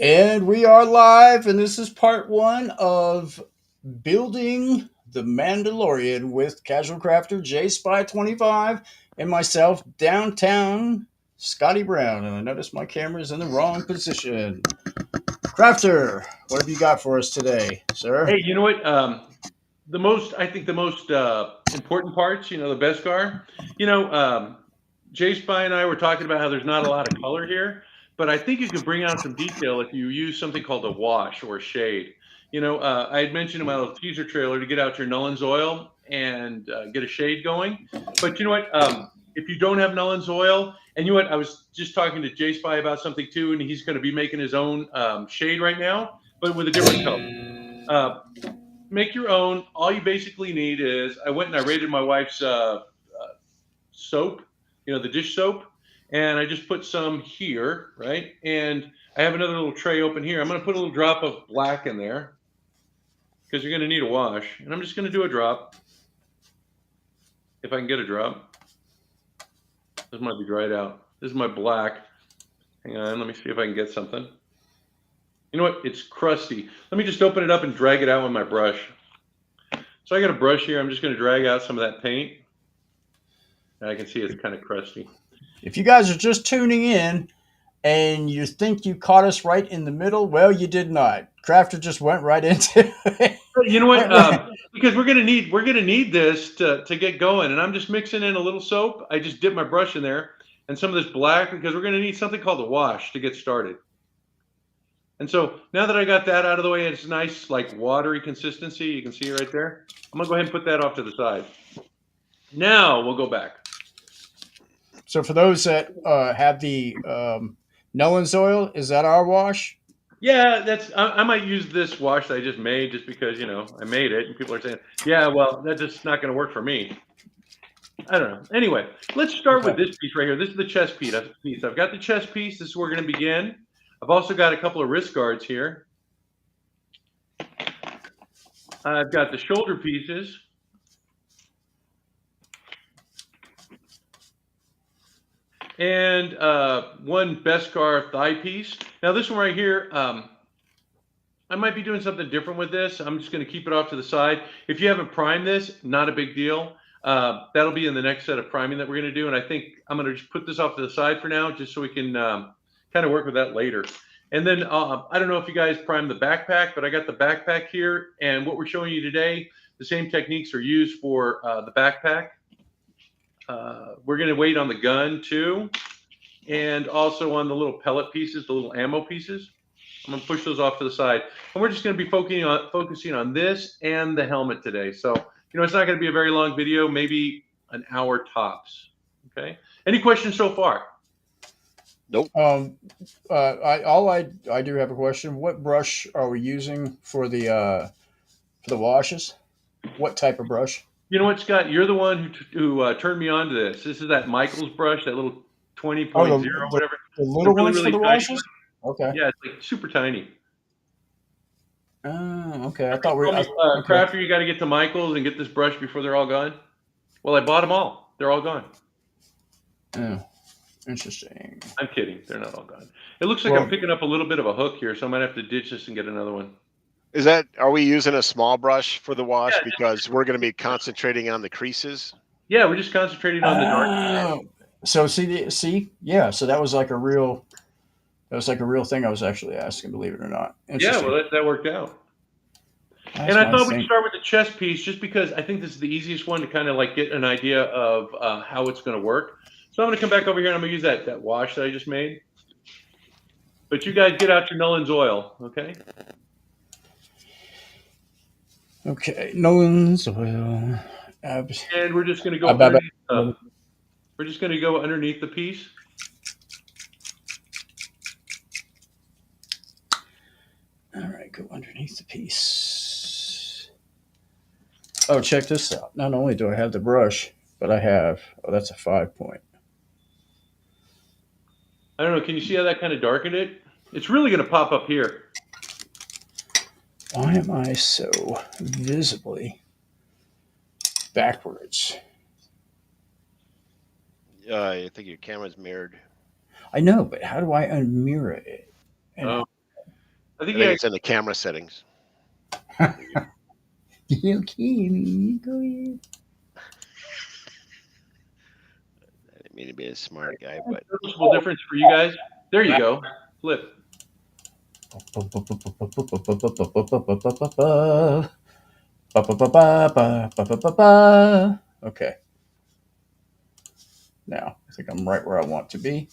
And we are live, and this is part one of building the Mandolorian with Casual Crafter J Spy 25 and myself, downtown Scotty Brown. And I noticed my camera is in the wrong position. Crafter, what have you got for us today, sir? Hey, you know what? The most important parts, the Beskar. You know, Jay Spy and I were talking about how there's not a lot of color here, but I think you could bring out some detail if you use something called a wash or a shade. I had mentioned in my little teaser trailer to get out your Nullen's oil and get a shade going. But you know what? If you don't have Nullen's oil, and you know what? I was just talking to Jay Spy about something too, and he's going to be making his own shade right now, but with a different color. Make your own. All you basically need is I went and I raided my wife's soap, the dish soap, and I just put some here, right? And I have another little tray open here. I'm going to put a little drop of black in there because you're going to need a wash. And I'm just going to do a drop if I can get a drop. This might be dried out. This is my black. Hang on, let me see if I can get something. You know what? It's crusty. Let me just open it up and drag it out with my brush. So I got a brush here. I'm just going to drag out some of that paint. And I can see it's kind of crusty. If you guys are just tuning in and you think you caught us right in the middle, well, you did not. Crafter just went right into it. You know what? Because we're gonna need this to get going. And I'm just mixing in a little soap. I just dip my brush in there and some of this black because we're gonna need something called a wash to get started. And so now that I got that out of the way, it's nice, like watery consistency. You can see it right there. I'm going to go ahead and put that off to the side. Now we'll go back. So for those that have the Nullen's oil, is that our wash? Yeah, I might use this wash that I just made just because, I made it. And people are saying, yeah, well, that's just not going to work for me. I don't know. Anyway, let's start with this piece right here. This is the chest piece. I've got the chest piece. This is where we're going to begin. I've also got a couple of wrist guards here. I've got the shoulder pieces. And one Beskar thigh piece. Now this one right here, I might be doing something different with this. I'm just going to keep it off to the side. If you haven't primed this, not a big deal. That'll be in the next set of priming that we're going to do. And I think I'm going to just put this off to the side for now, just so we can kind of work with that later. And then I don't know if you guys primed the backpack, but I got the backpack here. And what we're showing you today, the same techniques are used for the backpack. We're going to wait on the gun too. And also on the little pellet pieces, the little ammo pieces. I'm going to push those off to the side. And we're just going to be focusing on this and the helmet today. So, it's not going to be a very long video, maybe an hour tops. Okay. Any questions so far? Nope. I do have a question. What brush are we using for the washes? What type of brush? You know what, Scott? You're the one who turned me on to this. This is that Michaels brush, that little 20.0, whatever. The little ones really for the washes? Okay. Yeah, it's like super tiny. Oh, okay. I thought we okay. Crafter, you got to get to Michaels and get this brush before they're all gone. Well, I bought them all. They're all gone. Oh. Interesting. I'm kidding. They're not all gone. It looks like I'm picking up a little bit of a hook here, so I might have to ditch this and get another one. Are we using a small brush for the wash because we're going to be concentrating on the creases? Yeah, we're just concentrating on the dark. So yeah. So that was like a real thing I was actually asking, believe it or not. Yeah, well, that worked out. And I thought we'd start with the chest piece just because I think this is the easiest one to kind of like get an idea of how it's going to work. So I'm going to come back over here and I'm going to use that wash that I just made. But you guys get out your Nullen's oil, okay? Okay, Nullen's oil. And we're just going to go underneath, we're just going to go underneath the piece. go underneath the piece. Oh, check this out. Not only do I have the brush, but I have, oh, that's a 5 point. I don't know. Can you see how that kind of darkened it? It's really going to pop up here. Why am I so visibly backwards? I think your camera's mirrored. I know, but how do I unmirror it? And Oh, I I think think yeah. it's in the camera settings. okay, go ahead. I didn't mean to be a smart guy, but Noticeable difference for you guys. There you go. Flip. Okay. Now, I think I'm right where I want to be.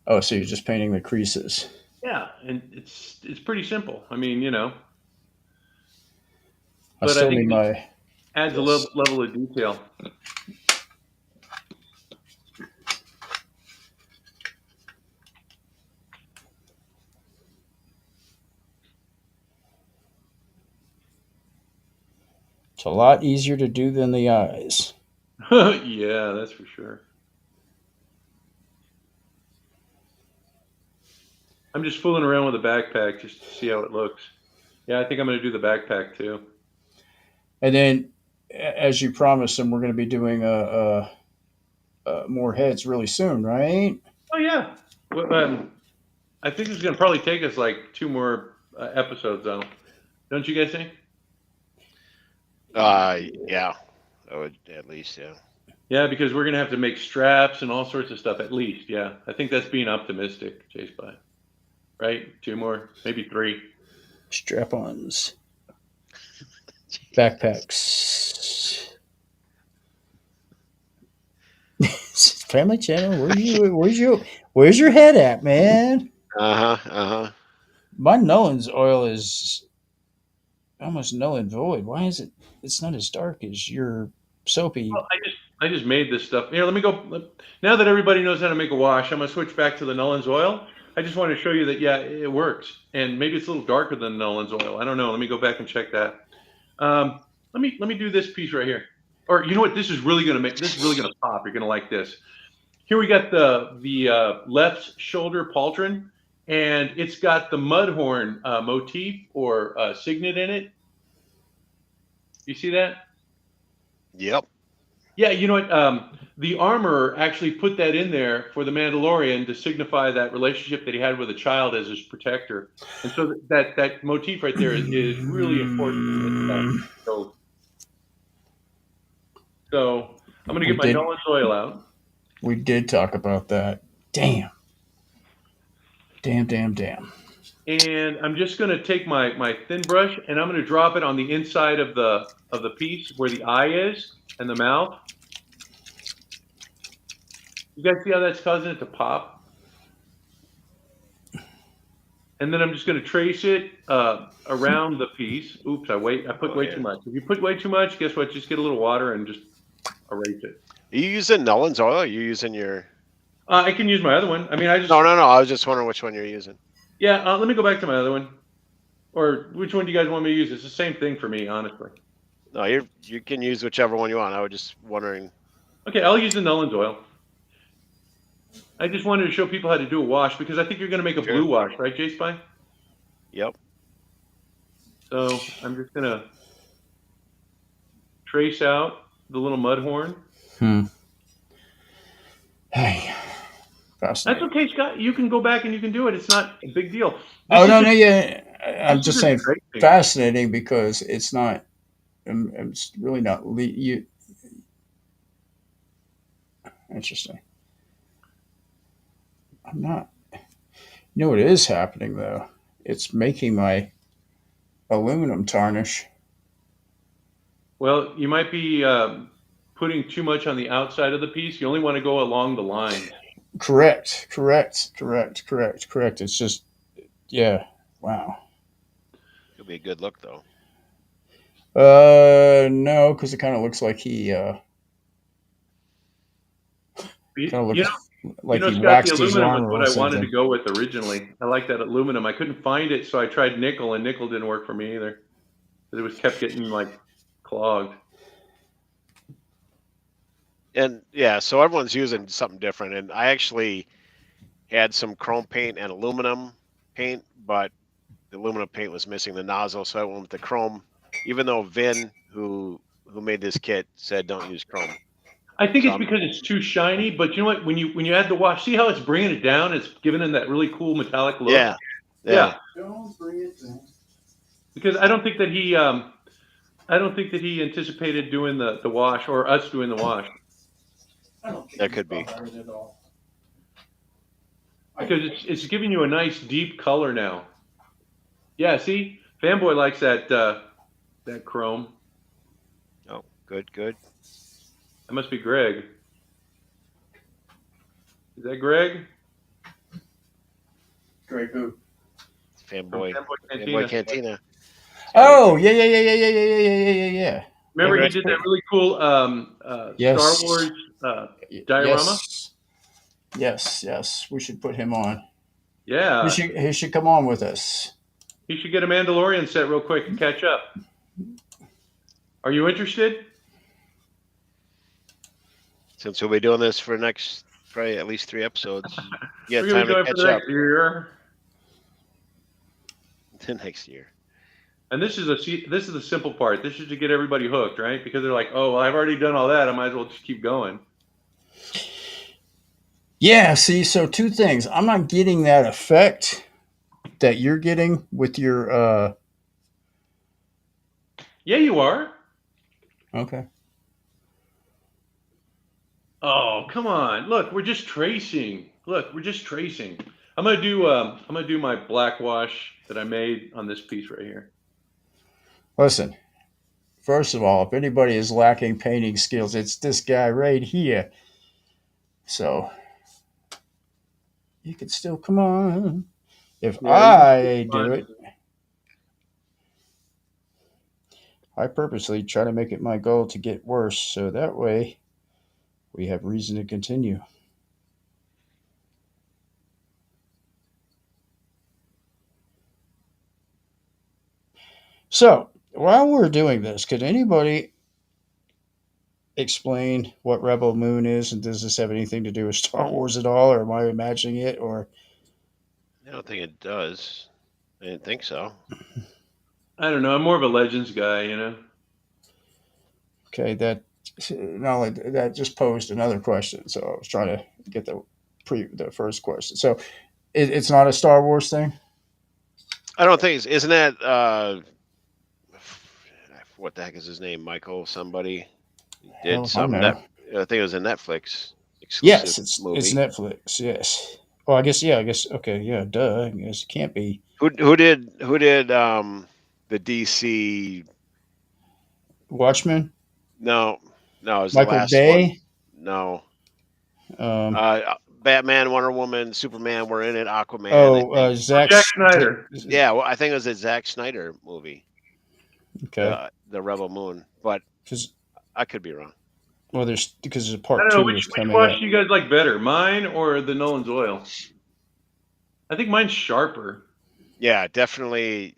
Oh, so you're just painting the creases. Yeah, and it's pretty simple. I mean, you know, I but I still think need it just my. adds a Yes. level of detail. It's a lot easier to do than the eyes. Yeah, that's for sure. I'm just fooling around with a backpack just to see how it looks. Yeah, I think I'm going to do the backpack too. And then, as you promised, and we're going to be doing more heads really soon, right? Oh yeah. Well, I think it's going to probably take us like 2 more episodes, though. Don't you guys think? yeah, I would at least, yeah. Yeah, because we're going to have to make straps and all sorts of stuff at least. Yeah, I think that's being optimistic, Chase by. Right? 2 more, maybe 3. Strap-ons, backpacks. Family channel. Where's your head at, man? Uh-huh. My Nolan's oil is almost null and void. Why is it? It's not as dark as your soapy. Well, I just made this stuff. Here, let me go. Now that everybody knows how to make a wash, I'm gonna switch back to the Nolans oil. I just want to show you that yeah, it works, and maybe it's a little darker than Nolans oil. I don't know. Let me go back and check that. Let me do this piece right here. Or you know what? This is really gonna pop. You're gonna like this. Here we got the left shoulder pauldron, and it's got the mudhorn motif or signet in it. You see that? Yep. Yeah, you know what? The armorer actually put that in there for the Mandalorian to signify that relationship that he had with a child as his protector, and so that motif right there is really important in this stuff. So I'm going to We get my did. Nolan's oil out, We did talk about that. Damn. Damn. and I'm just going to take my thin brush and I'm going to drop it on the inside of the piece where the eye is and the mouth. You guys see how that's causing it to pop? And then I'm just going to trace it around the piece. Oops, I put way too much. If you put way too much, guess what? Just get a little water and just erase it. Are you using Nolan's oil? Or are you using your? I can use my other one. I mean, No. I was just wondering which one you're using. Yeah. Let me go back to my other one. Or which one do you guys want me to use? It's the same thing for me, honestly. No, you can use whichever one you want. I was just wondering. Okay, I'll use the Nolan's oil. I just wanted to show people how to do a wash because I think you're going to make a blue wash, right, J Spy? Yep. So I'm just going to trace out the little mud horn. Hey. That's okay, Scott. You can go back and you can do it. It's not a big deal. No, yeah. I'm just saying great thing. fascinating because it's not. It's really not. Interesting. I'm not. You know what is happening though? It's making my aluminum tarnish. Well, you might be putting too much on the outside of the piece. You only want to go along the line. Correct. It's just, yeah. Wow. It'll be a good look though. No, because it kind of looks like he You, Kind of you looks like he Scott, the waxed his aluminum was arm what or I wanted to something. go with originally. I like that aluminum. I couldn't find it, so I tried nickel, and nickel didn't work for me either. It was kept getting like clogged. And yeah, so everyone's using something different. And I actually had some chrome paint and aluminum paint, but the aluminum paint was missing the nozzle, so I went with the chrome. Even though Vin, who made this kit, said don't use chrome. I think So it's because it's too shiny. But you know what? When you add the wash, see how it's bringing it down? It's giving it that really cool metallic look. yeah, Yeah, Don't bring it down. because I don't think that he anticipated doing the wash or us doing the wash I don't think that he's could be. bothered at all. because it's giving you a nice deep color now. Yeah, see, Fanboy likes that chrome. Oh, good, good. That must be Greg. Is that Greg? Greg who? From Fanboy, Fanboy Fanboy Cantina. Cantina. Oh, yeah. Remember he Greg. did that really cool Yes. Star Wars diorama? Yes. We should put him on. Yeah. He should come on with us. He should get a Mandalorian set real quick and catch up. Are you interested? Since we'll be doing this for next probably at least 3 episodes, you We're got gonna time be to doing it catch for the up next year. to next year. And this is the simple part. This is to get everybody hooked, right? Because they're like, oh, well, I've already done all that. I might as well just keep going. Yeah, see, so 2 things. I'm not getting that effect that you're getting with your Yeah, you are. okay. Oh, come on. Look, we're just tracing. I'm gonna do my black wash that I made on this piece right here. Listen, first of all, if anybody is lacking painting skills, it's this guy right here. So you can still come on. If Yeah, I do it, I purposely try to make it my goal to get worse, so that way we have reason to continue. So while we're doing this, could anybody explain what Rebel Moon is, and does this have anything to do with Star Wars at all, or am I imagining it? Or I don't think it does. I didn't think so. I don't know. I'm more of a Legends guy, you know. okay, that not only that just posed another question, so I was trying to get the first question. So it's not a Star Wars thing. I don't think isn't that what the heck is his name? Michael somebody did Hell if I some know. I think it was a Netflix exclusive Yes, it's movie. Netflix. Yes. Well, I guess okay, yeah, duh. I guess it can't be. Who did the DC? Watchmen. No, it was the Michael last one. Bay. No, Um, Batman, Wonder Woman, Superman were in it. Aquaman. Jack Snyder. Yeah, well, I think it was a Zack Snyder movie. Okay. The Rebel Moon, but Because I could be wrong. well, there's I part don't know 2 is which coming wash up. do you guys like better, mine or the Nolan's Oil? I think mine's sharper. Yeah, definitely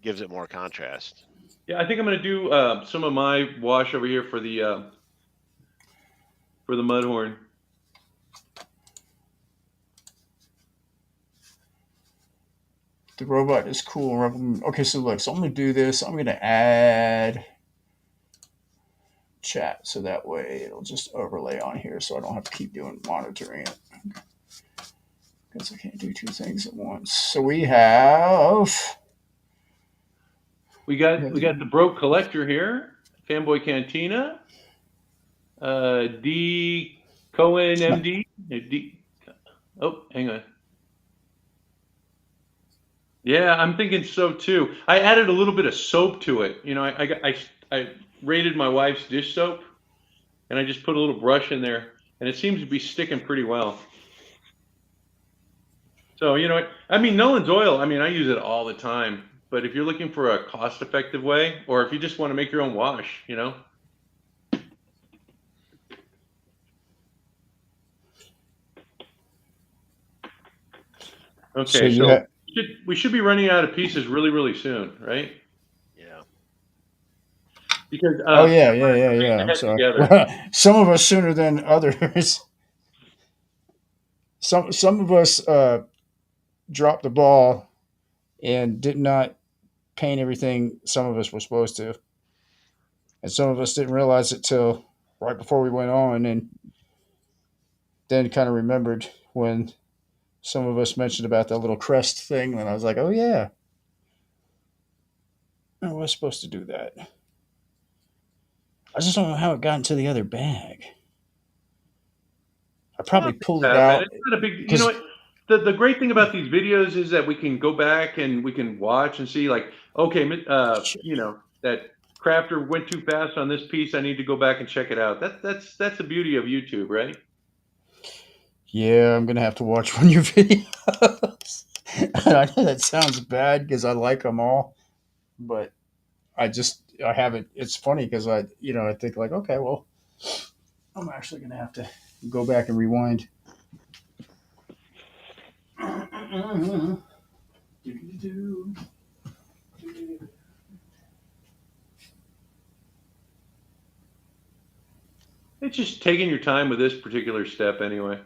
gives it more contrast. Yeah, I think I'm gonna do some of my wash over here for the Mudhorn. The robot is cool. Okay, so look, so I'm gonna do this. I'm gonna add chat so that way it'll just overlay on here, so I don't have to keep doing monitoring it. Because I can't do 2 things at once. So we got the Broke Collector here, Fanboy Cantina, D Cohen MD. Oh, hang on. Yeah, I'm thinking so too. I added a little bit of soap to it. You know, I raided my wife's dish soap, and I just put a little brush in there, and it seems to be sticking pretty well. So, you know, I mean, Nolan's Oil, I mean, I use it all the time. But if you're looking for a cost-effective way, or if you just want to make your own wash, you know. So Okay, you so have. we should be running out of pieces really, really soon, right? Yeah. Because Oh I'm yeah, yeah, yeah, putting yeah. the I'm head sorry. together. Well, some of us sooner than others. Some of us dropped the ball and did not paint everything some of us were supposed to, and some of us didn't realize it till right before we went on, and then kind of remembered when some of us mentioned about that little crest thing, and I was like, oh yeah, I was supposed to do that. I just don't know how it got into the other bag. I I probably don't think pulled it's it that bad. out It's not a big. You know because what? The great thing about these videos is that we can go back and we can watch and see like, okay, that crafter went too fast on this piece. I need to go back and check it out. That's the beauty of YouTube, right? yeah, I'm gonna have to watch one of your videos. And I know that sounds bad because I like them all, but I haven't. It's funny because I think like, okay, well, I'm actually gonna have to go back and rewind. It's just taking your time with this particular step anyway.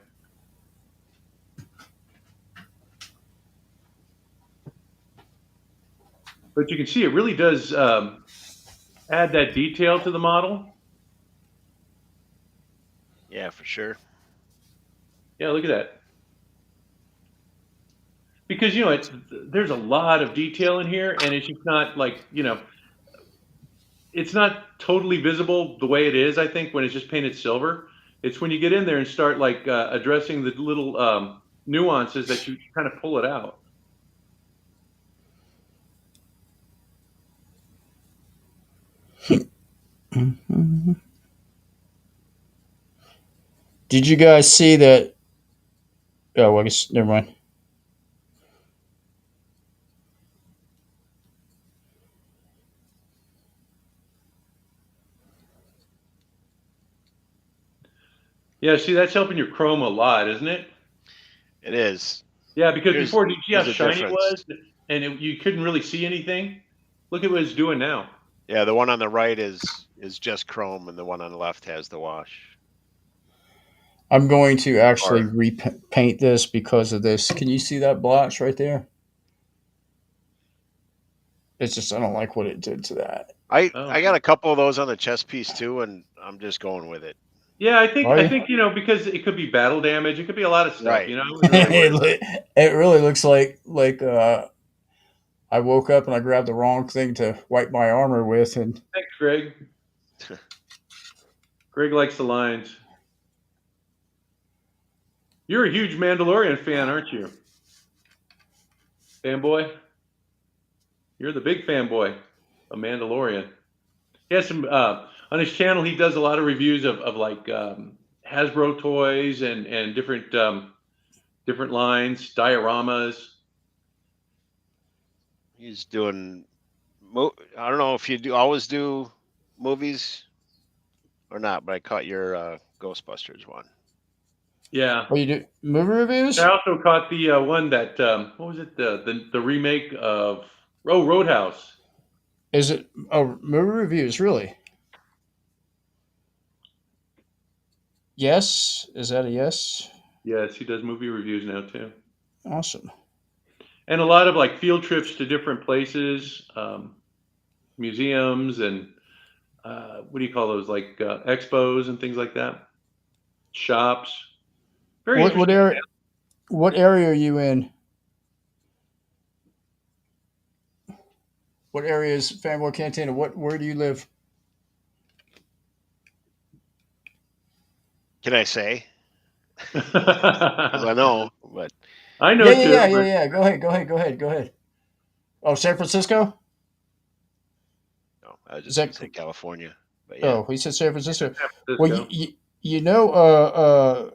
But you can see it really does add that detail to the model. Yeah, for sure. Yeah, look at that. Because there's a lot of detail in here, and it's just not like it's not totally visible the way it is. I think when it's just painted silver, it's when you get in there and start like addressing the little nuances that you kind of pull it out. Did you guys see that? Oh, well, I guess never mind. Yeah, see, that's helping your chrome a lot, isn't it? It is. Yeah, because There's before, did you see how there's a shiny it difference. was, and you couldn't really see anything? Look at what it's doing now. Yeah, the one on the right is just chrome, and the one on the left has the wash. I'm going to actually Or repaint this because of this. Can you see that blotch right there? It's just I don't like what it did to that. Oh, I got a couple of those on the chest piece too, and I'm just going with it. yeah, I think Are I you? think because it could be battle damage, it could be a lot of stuff. Right. I was really worried about. It really looks like I woke up and I grabbed the wrong thing to wipe my armor with, and Thanks, Greg. Greg likes the lines. You're a huge Mandalorian fan, aren't you? Fanboy? You're the big fanboy of Mandalorian. He has some on his channel. He does a lot of reviews of like Hasbro toys and different lines, dioramas. He's doing. I don't know if you do always do movies or not, but I caught your Ghostbusters one. Yeah. what you do movie I reviews? also caught the one that what was it the remake of Roadhouse. Is it movie reviews? Really? Yes. Is that a yes? Yes, he does movie reviews now too, Awesome. and a lot of like field trips to different places, museums, and what do you call those like expos and things like that. Shops. Very What interesting. area? What area are you in? What area is Fanboy Cantina? Where do you live? Can I say? Because I I know, but Yeah, know yeah, too, yeah, yeah, but yeah. Go ahead, go ahead, go ahead, go ahead. Oh, San Francisco? no, I was Is just gonna that? say California. But yeah, Oh, he said San Francisco. San Well, Francisco. you know,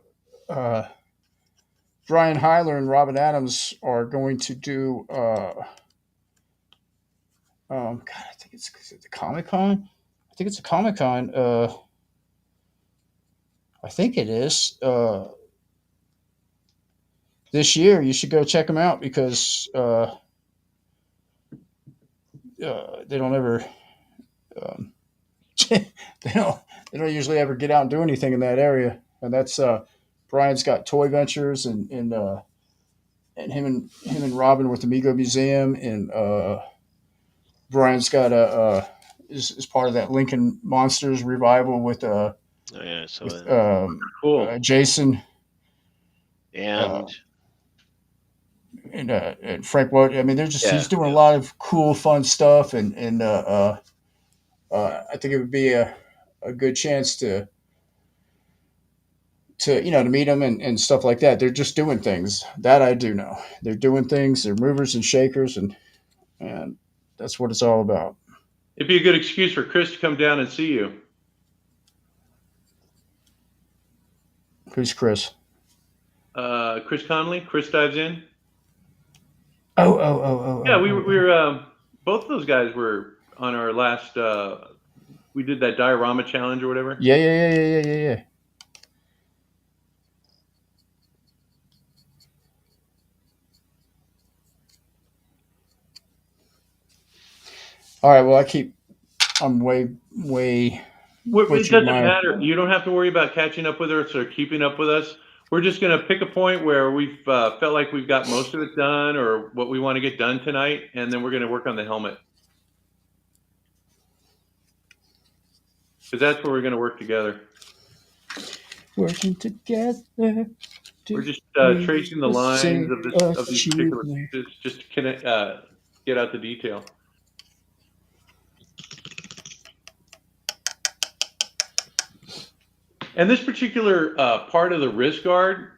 Brian Hyler and Robin Adams are going to do. God, I think it's the Comic Con. I think it's a Comic Con. I think it is. this year, you should go check them out because they don't ever um, they don't they don't usually ever get out and do anything in that area. And that's Brian's got Toy Ventures and him and Robin with the Mego Museum, and Brian's got is part of that Lincoln Monsters revival Oh yeah, so with Cool. Jason and and Frank Wood. I mean, they're just yeah, he's doing a lot of cool, fun stuff, and I think it would be a good chance to meet them and stuff like that. They're just doing things that I do know. They're doing things. They're movers and shakers, and that's what it's all about. It'd be a good excuse for Chris to come down and see you. Who's Chris? Chris Conley. Chris dives in. Oh. Yeah, we were both of those guys were on our last. We did that diorama challenge or whatever. Yeah. All right. Well, I'm way. It butchered doesn't my- matter. You don't have to worry about catching up with us or keeping up with us. We're just going to pick a point where we've felt like we've got most of it done or what we want to get done tonight, and then we're going to work on the helmet. Because that's where we're going to work together. Working together. We're just tracing the lines of these particular pieces just to connect, get out the detail. And this particular part of the wrist guard,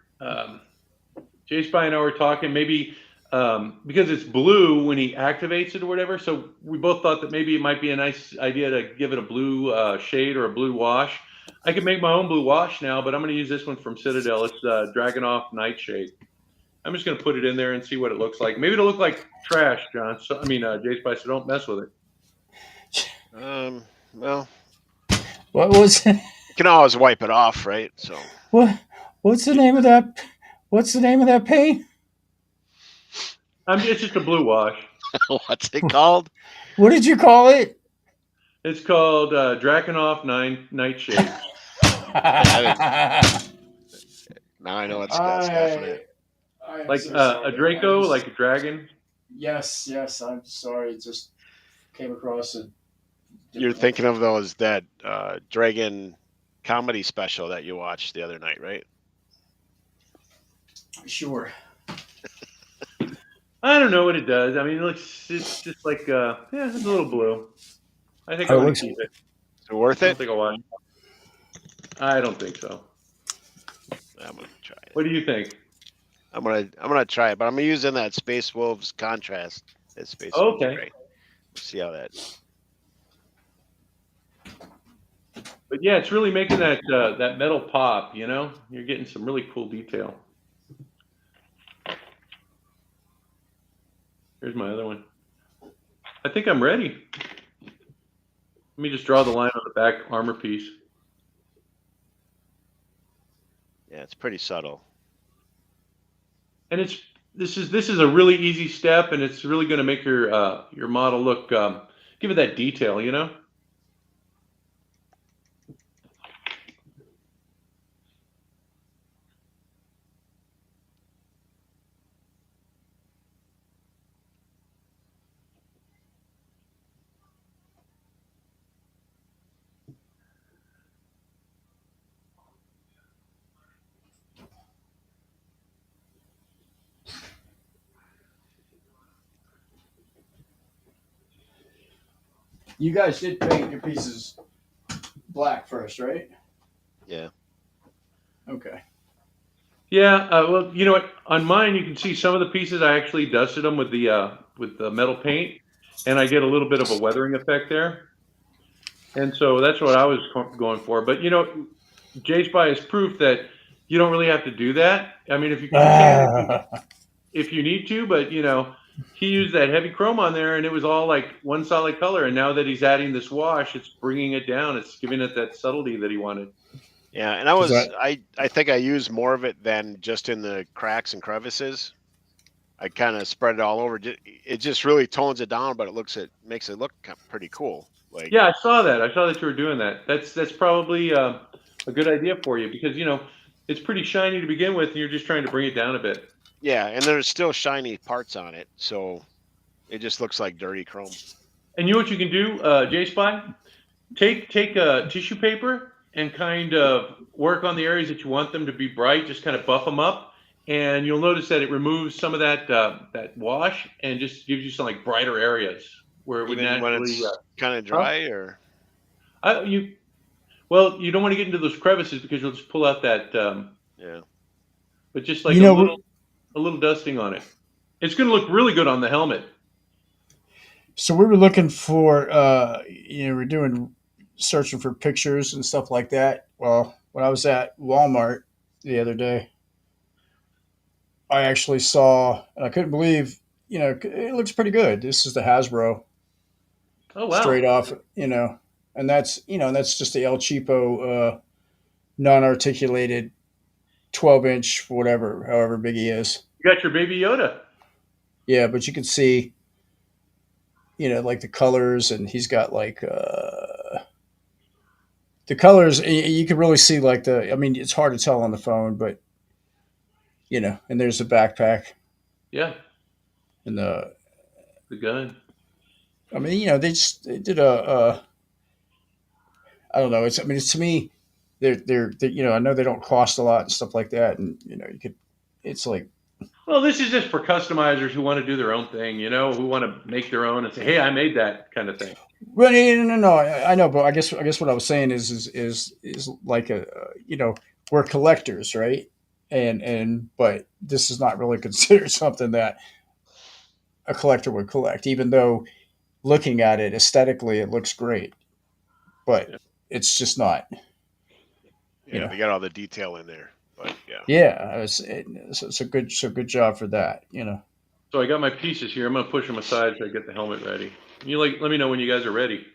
Jay Spy and I were talking maybe because it's blue when he activates it or whatever. So we both thought that maybe it might be a nice idea to give it a blue shade or a blue wash. I could make my own blue wash now, but I'm going to use this one from Citadel. It's Dragonoff Nightshade. I'm just going to put it in there and see what it looks like. Maybe it'll look like trash, John. So, Jay Spy, so don't mess with it. well, What was you can always wipe it off, right? So what's the name of that? What's the name of that paint? It's just a blue wash. what's it called? What did you call it? It's called Dragonoff Nightshade. Now I know it's definite. Like a Draco, like a dragon. Yes. I'm sorry. It just came across it. You're thinking of that Dragon comedy special that you watched the other night, right? Sure. I don't know what it does. I mean, it's just like it's a little blue. I think I'm gonna keep it. Is it worth I it? don't think I'll watch. I don't think so. I'm gonna try it. What do you think? I'm gonna try it, but I'm using that Space Wolves contrast. That Space Okay. Wolves gray. We'll see how that. But yeah, it's really making that metal pop. You're getting some really cool detail. Here's my other one. I think I'm ready. Let me just draw the line on the back armor piece. Yeah, it's pretty subtle. And this is a really easy step, and it's really going to make your model look give it that detail. You guys did paint your pieces black first, right? Yeah. Okay. Yeah, well, you know what? On mine, you can see some of the pieces. I actually dusted them with the metal paint, and I get a little bit of a weathering effect there. And so that's what I was going for. But Jay Spy is proof that you don't really have to do that. I mean, if you can, if you need to, but he used that heavy chrome on there, and it was all like one solid color. And now that he's adding this wash, it's bringing it down. It's giving it that subtlety that he wanted. Yeah, and because I think I used more of it than just in the cracks and crevices. I kind of spread it all over. It just really tones it down, but it makes it look pretty cool. Like, Yeah, I saw that. I saw that you were doing that. That's probably a good idea for you because it's pretty shiny to begin with, and you're just trying to bring it down a bit. yeah, and there's still shiny parts on it, so it just looks like dirty chrome. And you know what you can do, J Spy? Take a tissue paper and kind of work on the areas that you want them to be bright. Just kind of buff them up, and you'll notice that it removes some of that wash and just gives you some like brighter areas where it would Even when naturally. it's kind of Huh? dry, or You well, you don't want to get into those crevices because you'll just pull out that. yeah, But just like you know, we're, a little dusting on it. It's going to look really good on the helmet. so we were looking for, we're doing searching for pictures and stuff like that. Well, when I was at Walmart the other day, I actually saw, and I couldn't believe, it looks pretty good. This is the Hasbro Oh straight wow! off, and that's just the El Cheapo non-articulated 12-inch, whatever, however big he is. You got your baby Yoda. Yeah, but you can see, like the colors, and he's got like the colors. You can really see like the. I mean, it's hard to tell on the phone, but and there's the backpack Yeah, and the. the gun. I mean, they did a. I don't know. It's. I mean, it's to me, they're. I know they don't cost a lot and stuff like that, and you could. It's like. Well, this is just for customizers who want to do their own thing. Who want to make their own and say, "Hey, I made that," kind of thing. Well, no. I know, but I guess what I was saying is like we're collectors, right? But this is not really considered something that a collector would collect, even though looking at it aesthetically, it looks great, but yeah, it's just not. You yeah. know, They got all the detail in there, but yeah, yeah, it's a good job for that. So I got my pieces here. I'm going to push them aside so I get the helmet ready. You let me know when you guys are ready.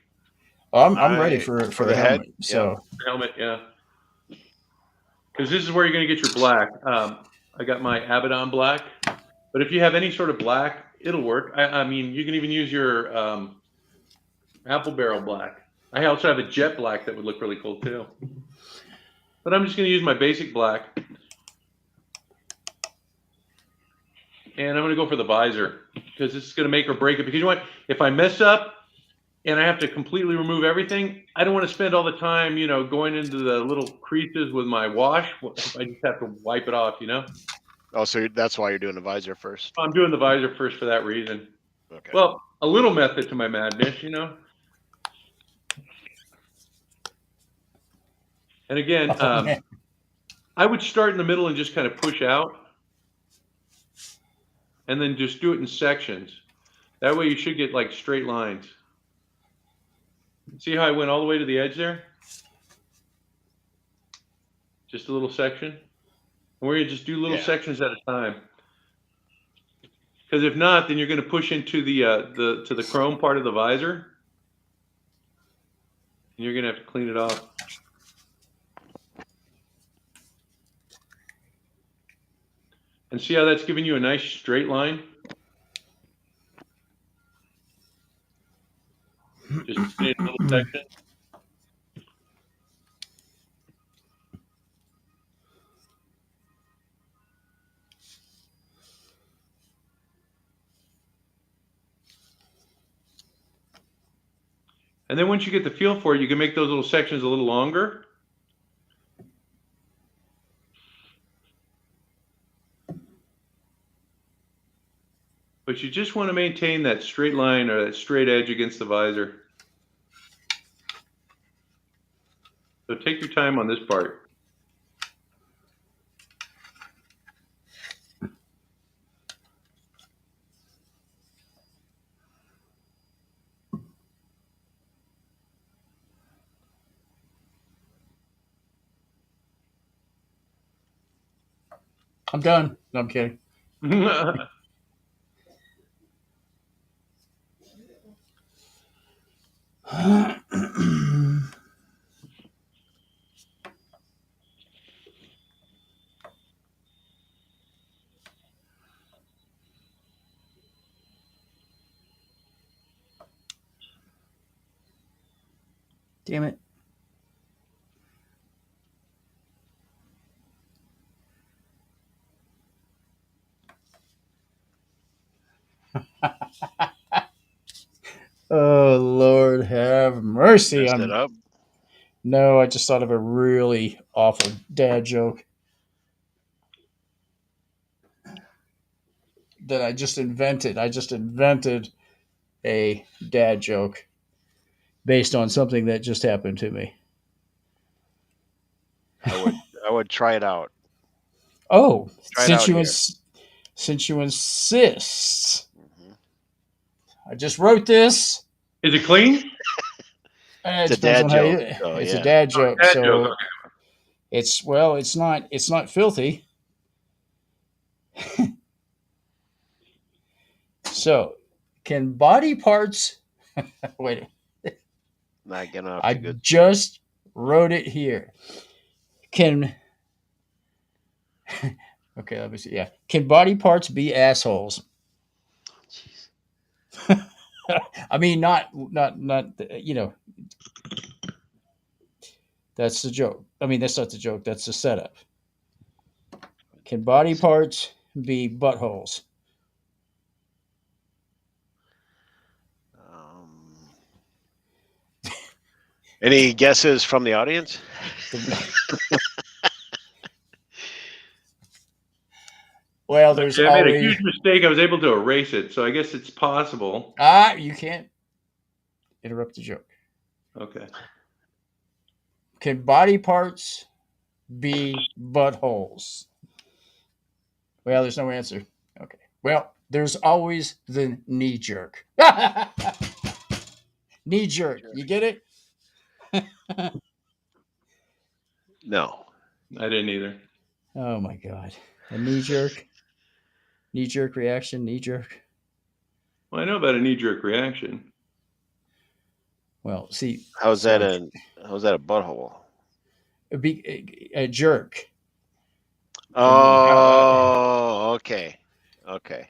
I'm ready for for the the head, helmet. yeah, So Helmet, yeah. Because this is where you're going to get your black. I got my Abaddon black, but if you have any sort of black, it'll work. I mean, you can even use your apple barrel black. I also have a jet black that would look really cool too. But I'm just going to use my basic black, and I'm going to go for the visor because this is going to make or break it. Because you know what? If I mess up and I have to completely remove everything, I don't want to spend all the time, going into the little creases with my wash. I just have to wipe it off. Oh, so that's why you're doing the visor first. I'm doing the visor first for that reason. Okay. Well, a little method to my madness. And again, oh man, I would start in the middle and just kind of push out, and then just do it in sections. That way, you should get like straight lines. See how I went all the way to the edge there? Just a little section. And we're gonna just do little Yeah. sections at a time. Because if not, then you're going to push into the chrome part of the visor, and you're going to have to clean it off. And see how that's giving you a nice straight line? Just in a little section. And then once you get the feel for it, you can make those little sections a little longer. But you just want to maintain that straight line or that straight edge against the visor. So take your time on this part. I'm done. No, I'm kidding. Damn it. Oh Lord, have mercy. Messed it up. No, I just thought of a really awful dad joke that I just invented. I just invented a dad joke based on something that just happened to me. I would try it out. Oh, Try it out here. since you insist, Hmm. I just wrote this. Is it clean? It It's a depends dad on how joke. you. So It's a yeah. dad joke, Dad joke. so it's well, it's not filthy. So, can body parts? Wait, Not getting off I to a good start. just wrote it here. Can okay, let me see. Yeah, can body parts be assholes? Jeez. I mean, not. That's the joke. I mean, that's not the joke. That's the setup. Can body parts be buttholes? Um, any guesses from the audience? Well, there's Okay, I made a always huge mistake. I was able to erase it, so I guess it's possible. you can't interrupt the joke. Okay. Can body parts be buttholes? Well, there's no answer. Okay. Well, there's always the knee jerk. Knee jerk. You get it? No. I didn't either. Oh my god. A knee jerk reaction, knee jerk. Well, I know about a knee-jerk reaction. Well, see, How's so that I a how's that a butthole? be a jerk. From how Oh, okay. Okay.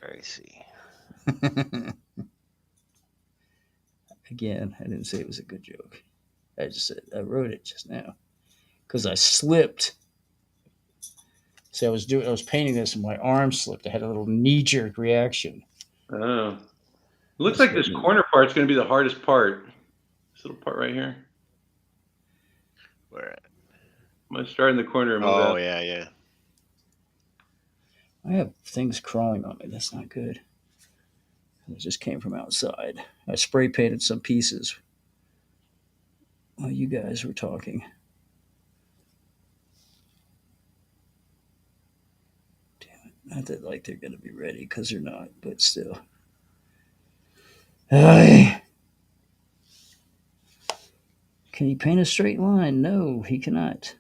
I see. again, I didn't say it was a good joke. I just said I wrote it just now because I slipped. See, I was painting this and my arm slipped. I had a little knee jerk reaction. Oh. It looks That's like what this knee. corner part's going to be the hardest part. This little part right here. Where? I'm going to start in the corner and move Oh out. yeah, yeah. I have things crawling on me. That's not good. It just came from outside. I spray painted some pieces while you guys were talking. Not that like they're going to be ready because they're not, but still. Ay. Can he paint a straight line? No, he cannot.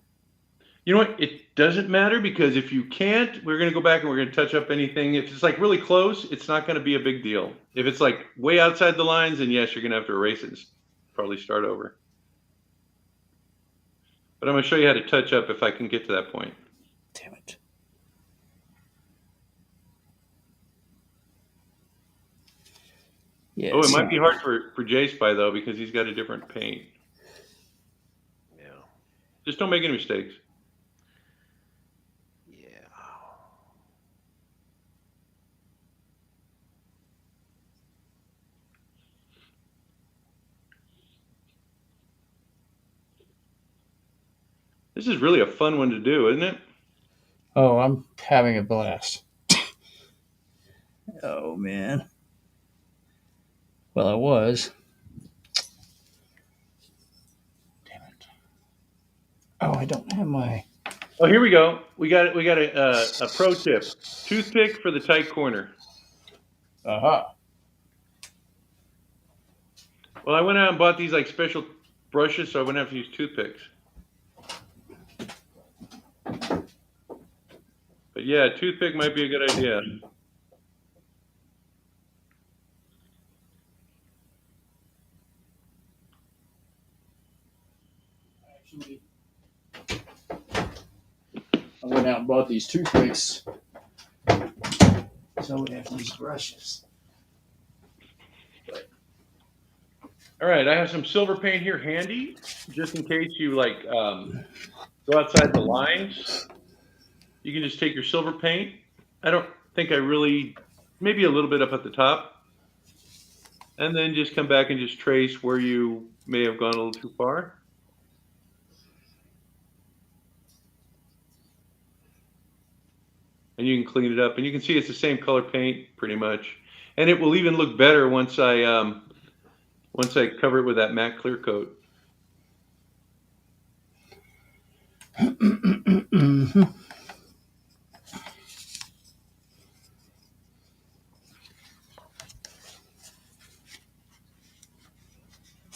You know what? It doesn't matter because if you can't, we're going to go back and we're going to touch up anything. If it's like really close, it's not going to be a big deal. If it's like way outside the lines, then yes, you're going to have to erase it and probably start over. But I'm going to show you how to touch up if I can get to that point. Damn it. Yeah. Oh, it might be hard for J Spy though because he's got a different paint. Yeah. Just don't make any mistakes. Yeah. This is really a fun one to do, isn't it? Oh, I'm having a blast. Oh, man. Well, I was. Damn it. Oh, I don't have my. Oh, here we go. We got a pro tip: toothpick for the tight corner. Aha. Well, I went out and bought these like special brushes, so I wouldn't have to use toothpicks. But yeah, toothpick might be a good idea. Actually, I went out and bought these toothpicks, so I would have to use brushes. But All right, I have some silver paint here handy, just in case you like go outside the lines. You can just take your silver paint. I don't think I really, maybe a little bit up at the top, and then just come back and just trace where you may have gone a little too far. And you can clean it up, and you can see it's the same color paint pretty much, and it will even look better once I cover it with that matte clear coat.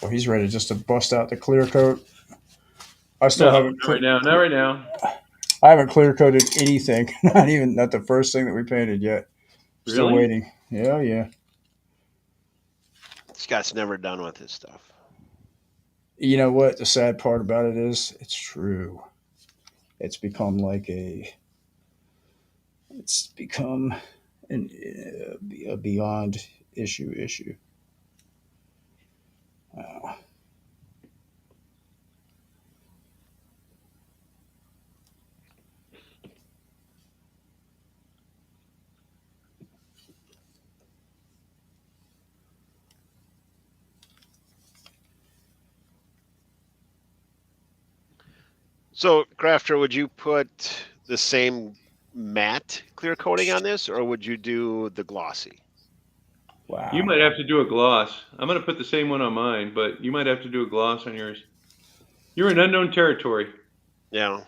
Well, he's ready just to bust out the clear coat. I still No, haven't not right now. Not right now. I haven't clear coated anything. Not the first thing that we painted yet. Still Really? waiting. Yeah, yeah. Scott's never done with his stuff. You know what? The sad part about it is, it's true. It's become like a. It's become a beyond issue. Uh, So, Crafter, would you put the same matte clear coating on this, or would you do the glossy? You wow. might have to do a gloss. I'm going to put the same one on mine, but you might have to do a gloss on yours. You're in unknown territory. Yeah.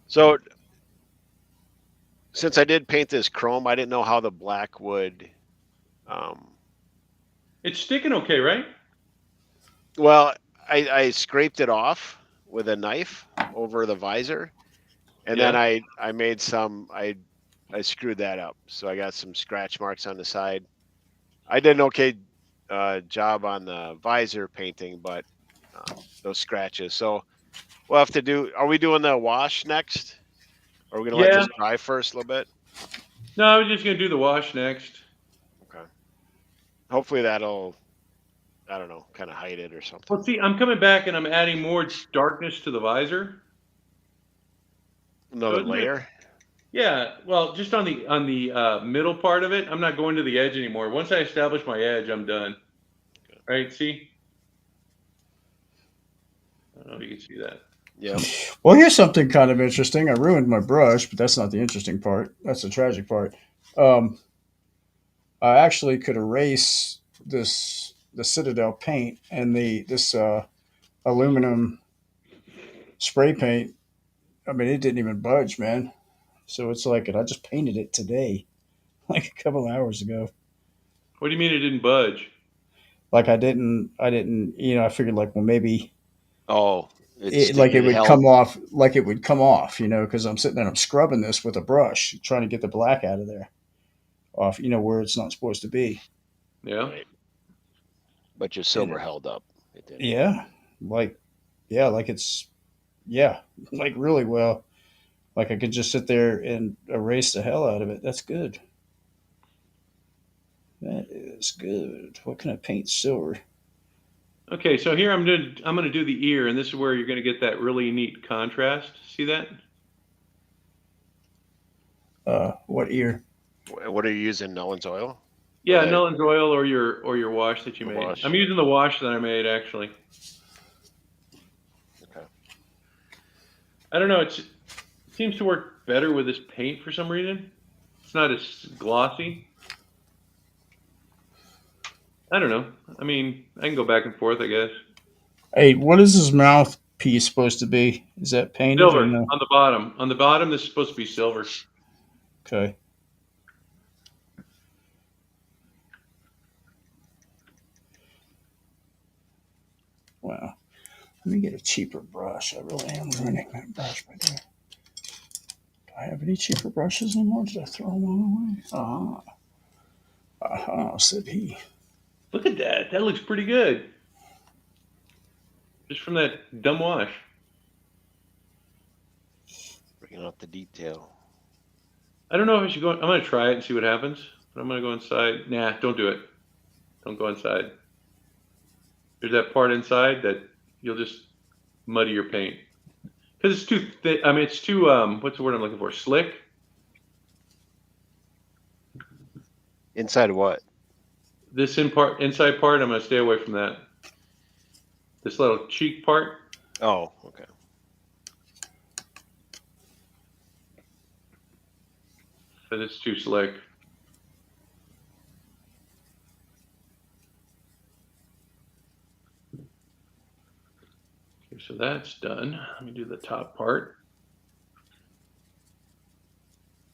So, since I did paint this chrome, I didn't know how the black would. Um, It's sticking okay, right? well, I scraped it off with a knife over the visor, and then Yeah. I made some. I screwed that up, so I got some scratch marks on the side. I did an okay job on the visor painting, but those scratches. So we'll have to do. Are we doing the wash next? Or are we gonna let Yeah. this dry first a little bit? No, I was just going to do the wash next. Okay. Hopefully that'll, I don't know, kind of hide it or something. Well, see, I'm coming back and I'm adding more darkness to the visor. So Another layer. yeah. Well, just on the middle part of it, I'm not going to the edge anymore. Once I establish my edge, I'm done. Right? See? I don't know if you can see that. Yep. Well, here's something kind of interesting. I ruined my brush, but that's not the interesting part. That's the tragic part. Um, I actually could erase the Citadel paint and the this aluminum spray paint. I mean, it didn't even budge, man. So it's like, and I just painted it today, like a couple hours ago. What do you mean it didn't budge? Like I figured like, well, maybe Oh, like it it would held. come off, because I'm sitting there, and I'm scrubbing this with a brush, trying to get the black out of there, off, where it's not supposed to be. Yeah. Right. But your And silver held up. It did. yeah, like, yeah, like it's, yeah, like really well. Like I could just sit there and erase the hell out of it. That's good. That is good. What can I paint silver? Okay, so here I'm gonna do the ear, and this is where you're gonna get that really neat contrast. See that? What ear? What are you using? Nolan's oil? Or Yeah, the, Nollan's oil or your wash that you the made. wash? I'm using the wash that I made actually. Okay. I don't know. It seems to work better with this paint for some reason. It's not as glossy. I don't know. I mean, I can go back and forth, I guess. Hey, what is his mouthpiece supposed to be? Is that painted or Silver no? on the bottom. On the bottom, this is supposed to be silver. Okay. Wow. Let me get a cheaper brush. I really am ruining that brush right there. Do I have any cheaper brushes anymore? Did I throw them all away? Said he. Look at that. That looks pretty good. Just from that dumb wash. Bringing out the detail. I don't know if I should go. I'm gonna try it and see what happens. But I'm gonna go inside. Nah, don't do it. Don't go inside. There's that part inside that you'll just muddy your paint because it's too thick. I mean, it's too what's the word I'm looking for? Slick. Inside of what? This inside part, I'm gonna stay away from that. This little cheek part, Oh, okay. because it's too slick. Okay, so that's done. Let me do the top part.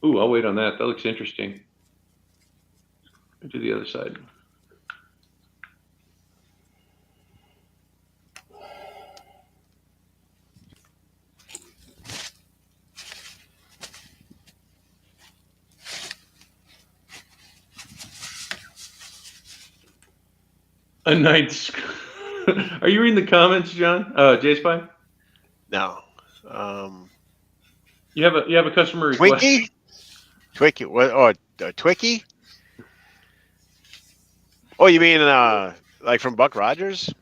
Ooh, I'll wait on that. That looks interesting. Let me do the other side. A night. Are you reading the comments, John? J Spy? No. You have a customer request. Twinkie? Twinkie? What? Oh, a Twinkie? Oh, you mean like from Buck Rogers?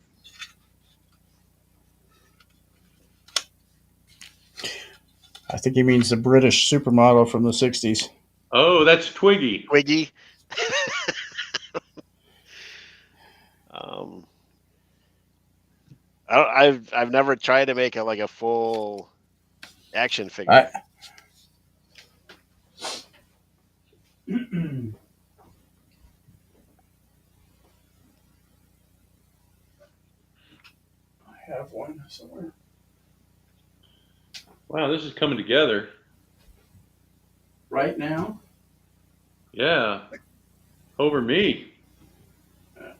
I think he means the British supermodel from the 60s. Oh, that's Twiggy. Twiggy? um, I've never tried to make a full action figure. I have one somewhere. Wow, this is coming together. Right now? Yeah. Over me.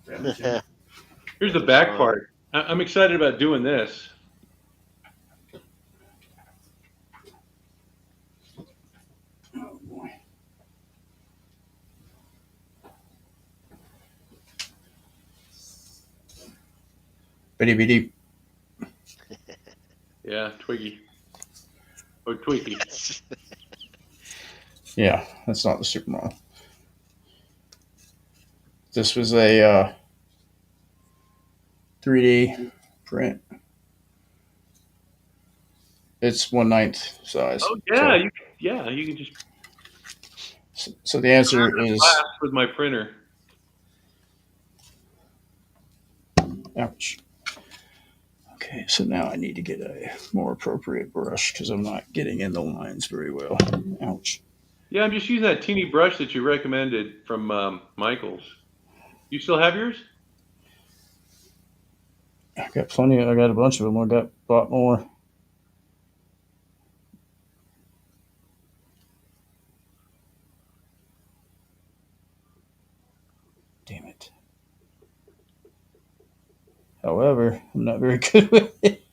Damn. Here's the back part. I'm excited about doing this. Oh boy. Bitty bitty. Yeah, Twiggy. Or Twiggy. Yeah, that's not the supermodel. This was a 3D print. It's 1/9 size. Oh yeah, you can just So the answer is blast with my printer. ouch. Okay, so now I need to get a more appropriate brush because I'm not getting in the lines very well. Ouch. Yeah, I'm just using that teeny brush that you recommended from Michaels. You still have yours? I got plenty. I got a bunch of them. I bought more. Damn it. However, I'm not very good with it.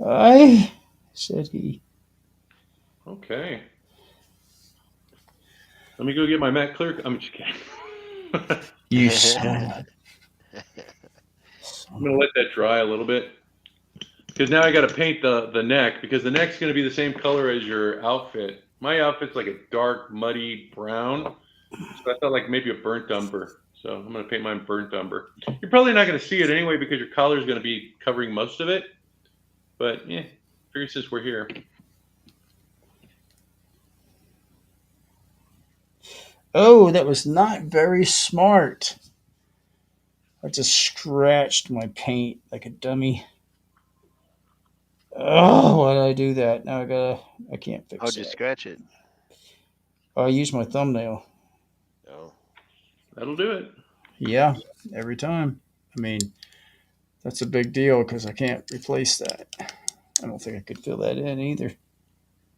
I said he. Okay. Let me go get my matte clear. I'm just kidding. You son. I'm gonna let that dry a little bit because now I got to paint the neck because the neck's gonna be the same color as your outfit. My outfit's like a dark, muddy brown, so I thought like maybe a burnt umber. So I'm gonna paint mine burnt umber. You're probably not gonna see it anyway because your collar's gonna be covering most of it. But yeah, figure since we're here. Oh, that was not very smart. I just scratched my paint like a dummy. Oh, why did I do that? Now I can't fix How'd you that. scratch it? I used my thumbnail. Oh. That'll do it. Yeah, every time. I mean, that's a big deal because I can't replace that. I don't think I could fill that in either.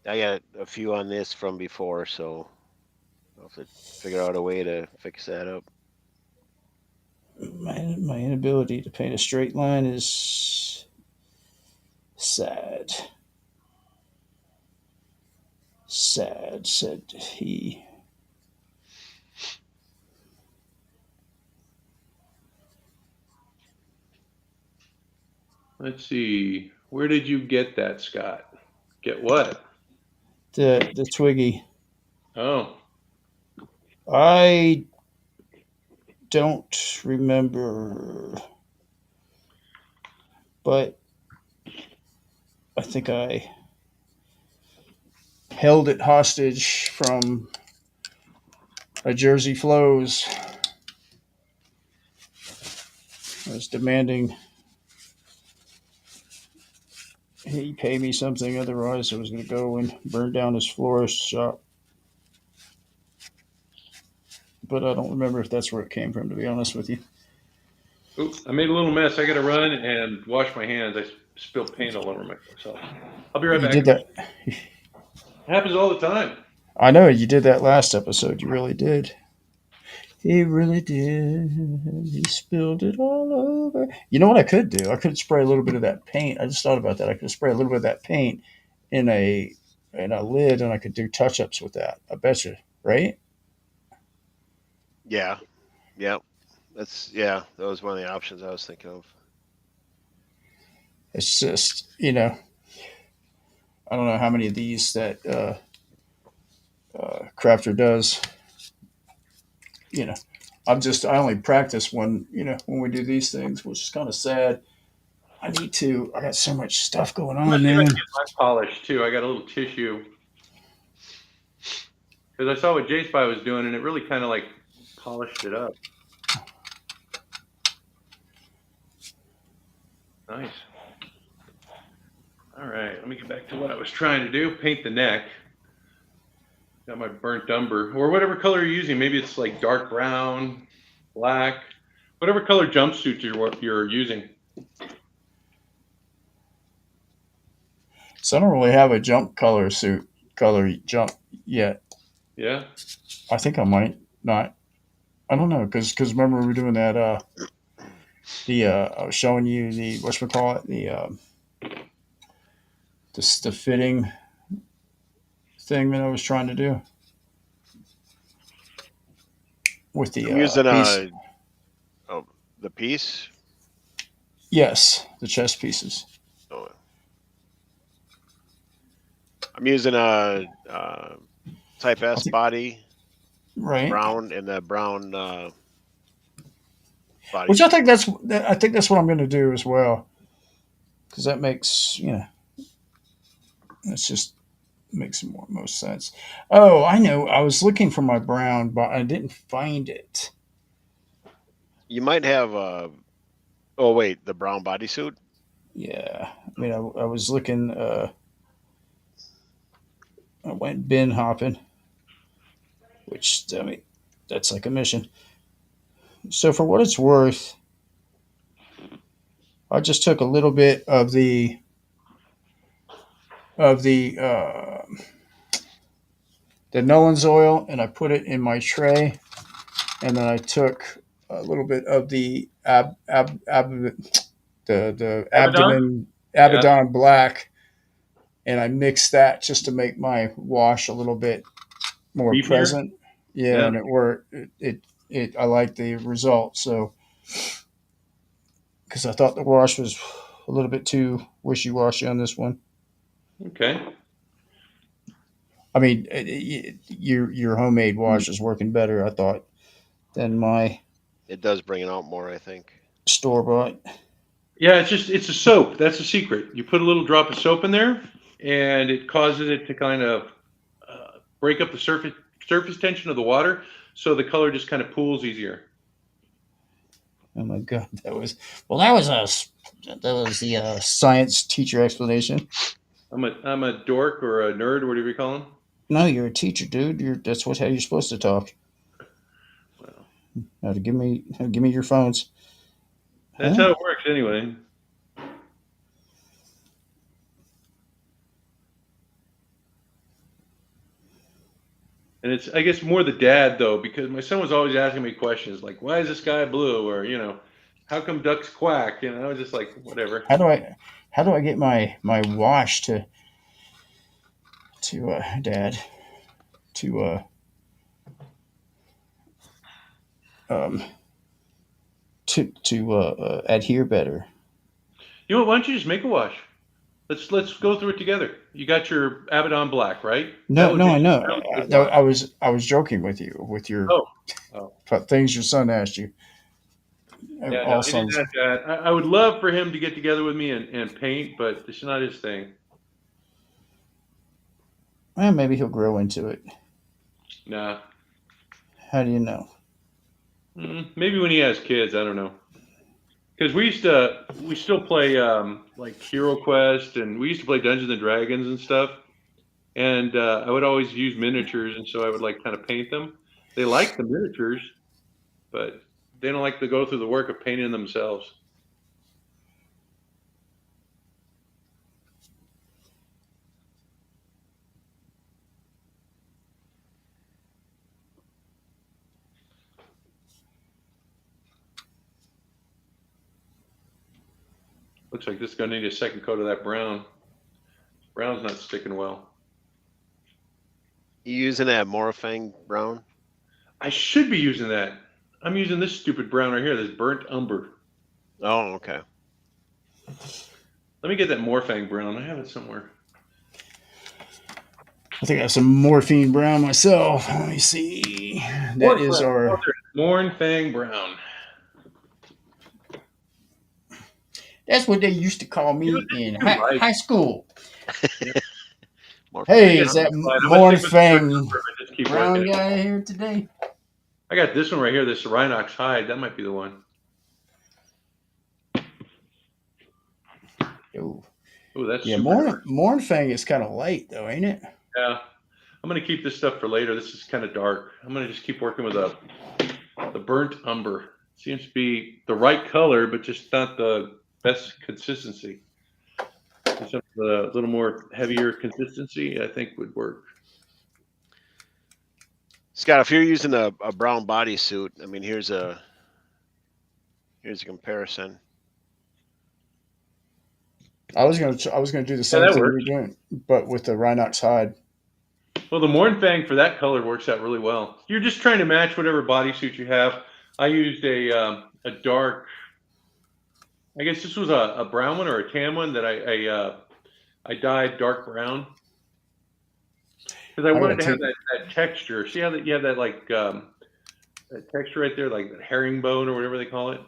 I got a few on this from before, so I'll have to figure out a way to fix that up. My inability to paint a straight line is sad. Sad, said he. Let's see. Where did you get that, Scott? Get what? The Twiggy. Oh, I don't remember, but I think I held it hostage from a Jersey Flows. I was demanding he pay me something, otherwise I was going to go and burn down his florist shop. But I don't remember if that's where it came from, to be honest with you. Oop, I made a little mess. I got to run and wash my hands. I spilled paint all over myself. I'll be right You back. did that. It happens all the time. I know you did that last episode. You really did. He really did. He spilled it all over. You know what I could do? I could spray a little bit of that paint. I just thought about that. I could spray a little bit of that paint in a lid, and I could do touch ups with that. I bet you, right? Yeah. Yeah. That was one of the options I was thinking of. It's just I don't know how many of these that Crafter does. You know, I only practice when we do these things, which is kind of sad. I need to. I got so much stuff going I'm gonna on, see if I can man. get my polish too. I got a little tissue because I saw what J Spy was doing, and it really kind of like polished it up. Nice. All right, let me get back to what I was trying to do. Paint the neck. Got my burnt umber or whatever color you're using. Maybe it's like dark brown, black, whatever color jumpsuit you're using. So I don't really have a jump color jump yet. Yeah. I think I might not. I don't know because remember we were doing that. I was showing you the call it the fitting thing that I was trying to do with the I'm using piece. oh, the piece. Yes, the chest pieces. Oh, I'm using a Type I S think body, right. brown, and the brown Which I bodysuit. think that's what I'm going to do as well because that makes it's just makes more most sense. Oh, I know. I was looking for my brown, but I didn't find it. You might have oh wait, the brown bodysuit. Yeah, I mean, I was looking. I went bin hopping, which I mean, that's like a mission. So for what it's worth, I just took a little bit of the Nolan's oil and I put it in my tray, and then I took a little bit of the the Abaddon? abdomen Yeah. Abaddon black, and I mixed that just to make my wash a little bit more Beefier? present. Yeah, Yeah. and it worked. I like the result. So because I thought the wash was a little bit too wishy washy on this one. Okay. I mean, your homemade wash is working better, I thought, than my It does bring it out more, I think. store bought. Yeah, it's a soap. That's the secret. You put a little drop of soap in there, and it causes it to kind of break up the surface tension of the water, so the color just kind of pools easier. Oh my god, that was the science teacher explanation. I'm a dork or a nerd, whatever you call them. No, you're a teacher, dude. That's how you're supposed to talk. Well, Now to give me your phones, that's huh? how it works anyway. And it's, I guess, more the dad though, because my son was always asking me questions like, "Why is the sky blue?" or "How come ducks quack?" I was just like, "Whatever." How do I get my wash to dad to um to adhere better? You know what? Why don't you just make a wash? Let's go through it together. You got your Abaddon Black, right? That No, would no, be I know. a really good wash. I was joking with you with your Oh, oh, things your son asked you. yeah, no, All he didn't sons. ask that. I would love for him to get together with me and paint, but it's not his thing. Well, maybe he'll grow into it. Nah. How do you know? Maybe when he has kids, I don't know. Because we still play like Hero Quest, and we used to play Dungeons and Dragons and stuff. And I would always use miniatures, and so I would like kind of paint them. They like the miniatures, but they don't like to go through the work of painting themselves. Looks like this is going to need a second coat of that brown. Brown's not sticking well. You using that Morphang brown? I should be using that. I'm using this stupid brown right here, this burnt umber. Oh, okay. Let me get that Morphang brown. I have it somewhere. I think I have some morphine brown myself. Let me see. That is our. Morphang brown. That's what they used to call You know, me in you're right. high school. Morphang. Hey, is that I'm gonna stick with the dark Morphang umber and just keep brown working it. guy here today? I got this one right here, this Rhinox hide. That might be the one. Oh, Oh, that's yeah. super dark. Morphang is kind of light though, ain't it? Yeah. I'm gonna keep this stuff for later. This is kind of dark. I'm gonna just keep working with the burnt umber. Seems to be the right color, but just not the best consistency. Just a little more heavier consistency, I think, would work. Scott, if you're using a brown bodysuit, I mean, here's a comparison. I was gonna do the Yeah, same that thing works. you're doing, but with the Rhinox hide. Well, the Mornfang for that color works out really well. You're just trying to match whatever bodysuit you have. I used a dark. I guess this was a brown one or a tan one that I dyed dark brown because I I gotta wanted to have take. that texture. See how that you have that like that texture right there, like that herringbone or whatever they call it.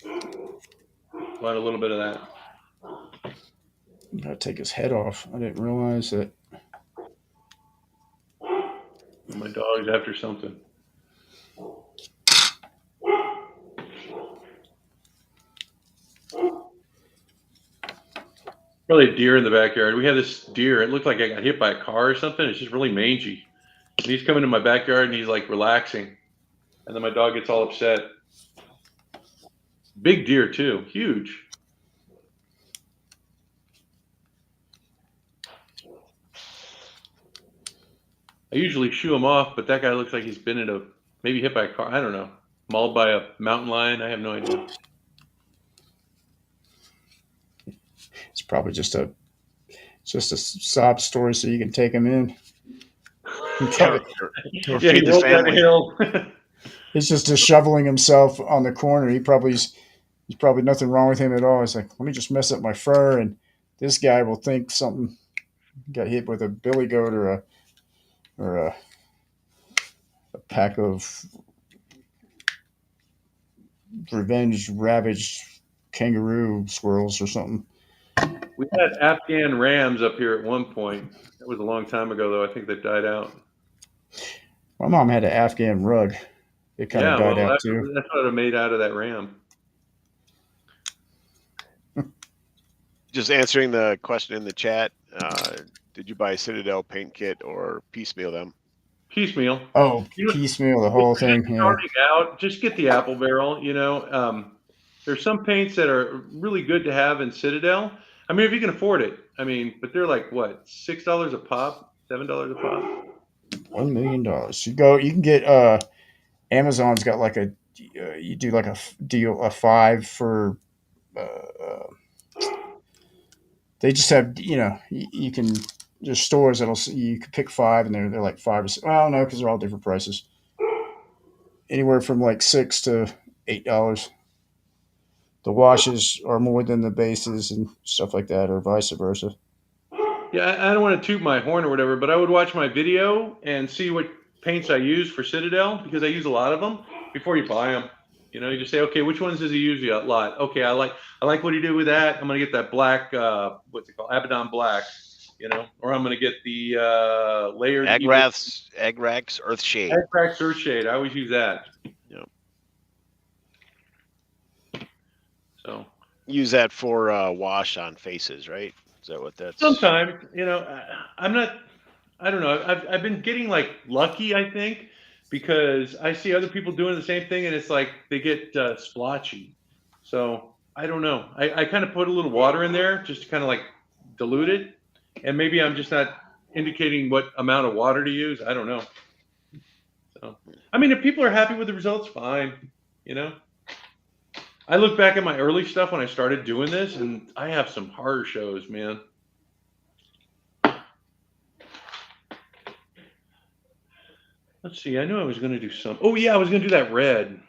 Want a little bit of that. I gotta take his head off. I didn't realize that. My dog's after something. Probably a deer in the backyard. We had this deer. It looked like I got hit by a car or something. It's just really mangy. And he's coming to my backyard and he's like relaxing. And then my dog gets all upset. Big deer too, huge. I usually shoo him off, but that guy looks like he's been in maybe hit by a car. I don't know. Mauled by a mountain lion. I have no idea. It's probably just a sob story so you can take him in. He Yeah, probably, or Yeah, he feed the rolled down the family. hill. he's just shoveling himself on the corner. There's probably nothing wrong with him at all. He's like, let me just mess up my fur, and this guy will think something got hit with a billy goat or a pack of revenge ravaged kangaroo squirrels or something. We had Afghan rams up here at one point. That was a long time ago, though. I think they died out. My mom had an Afghan rug. It kind of Yeah, died well, out too. that's what I made out of that ram. Just answering the question in the chat. Did you buy a Citadel paint kit or piecemeal them? Piecemeal. Oh, You know, piecemeal, the if whole you're just thing. Yeah. starting out, just get the apple barrel. There's some paints that are really good to have in Citadel. I mean, if you can afford it. I mean, but they're like what, $6 a pop, $7 a pop. $1 million. You can get Amazon's got like a you do like a deal a five for they just have you can there's stores you can pick five and they're like five or six, well no because they're all different prices, anywhere from like $6 to $8. the washes are more than the bases and stuff like that, or vice versa. Yeah, I don't want to toot my horn or whatever, but I would watch my video and see what paints I use for Citadel because I use a lot of them before you buy them. You just say, okay, which ones does he use a lot? Okay, I like what he did with that. I'm gonna get that black, what's it called, Abaddon black, or I'm gonna get the layered Agrax, Earthshade. Crack Earthshade. I always use that. Yep. So Use that for wash on faces, right? Is that what that's? sometimes, I'm not. I don't know. I've been getting like lucky, I think, because I see other people doing the same thing, and it's like they get splotchy. So I don't know. I kind of put a little water in there just to kind of like dilute it, and maybe I'm just not indicating what amount of water to use. I don't know. So I mean, if people are happy with the results, fine. You know. I look back at my early stuff when I started doing this, and I have some horror shows, man. Let's see. I knew I was going to do some. Oh yeah, I was going to do that red.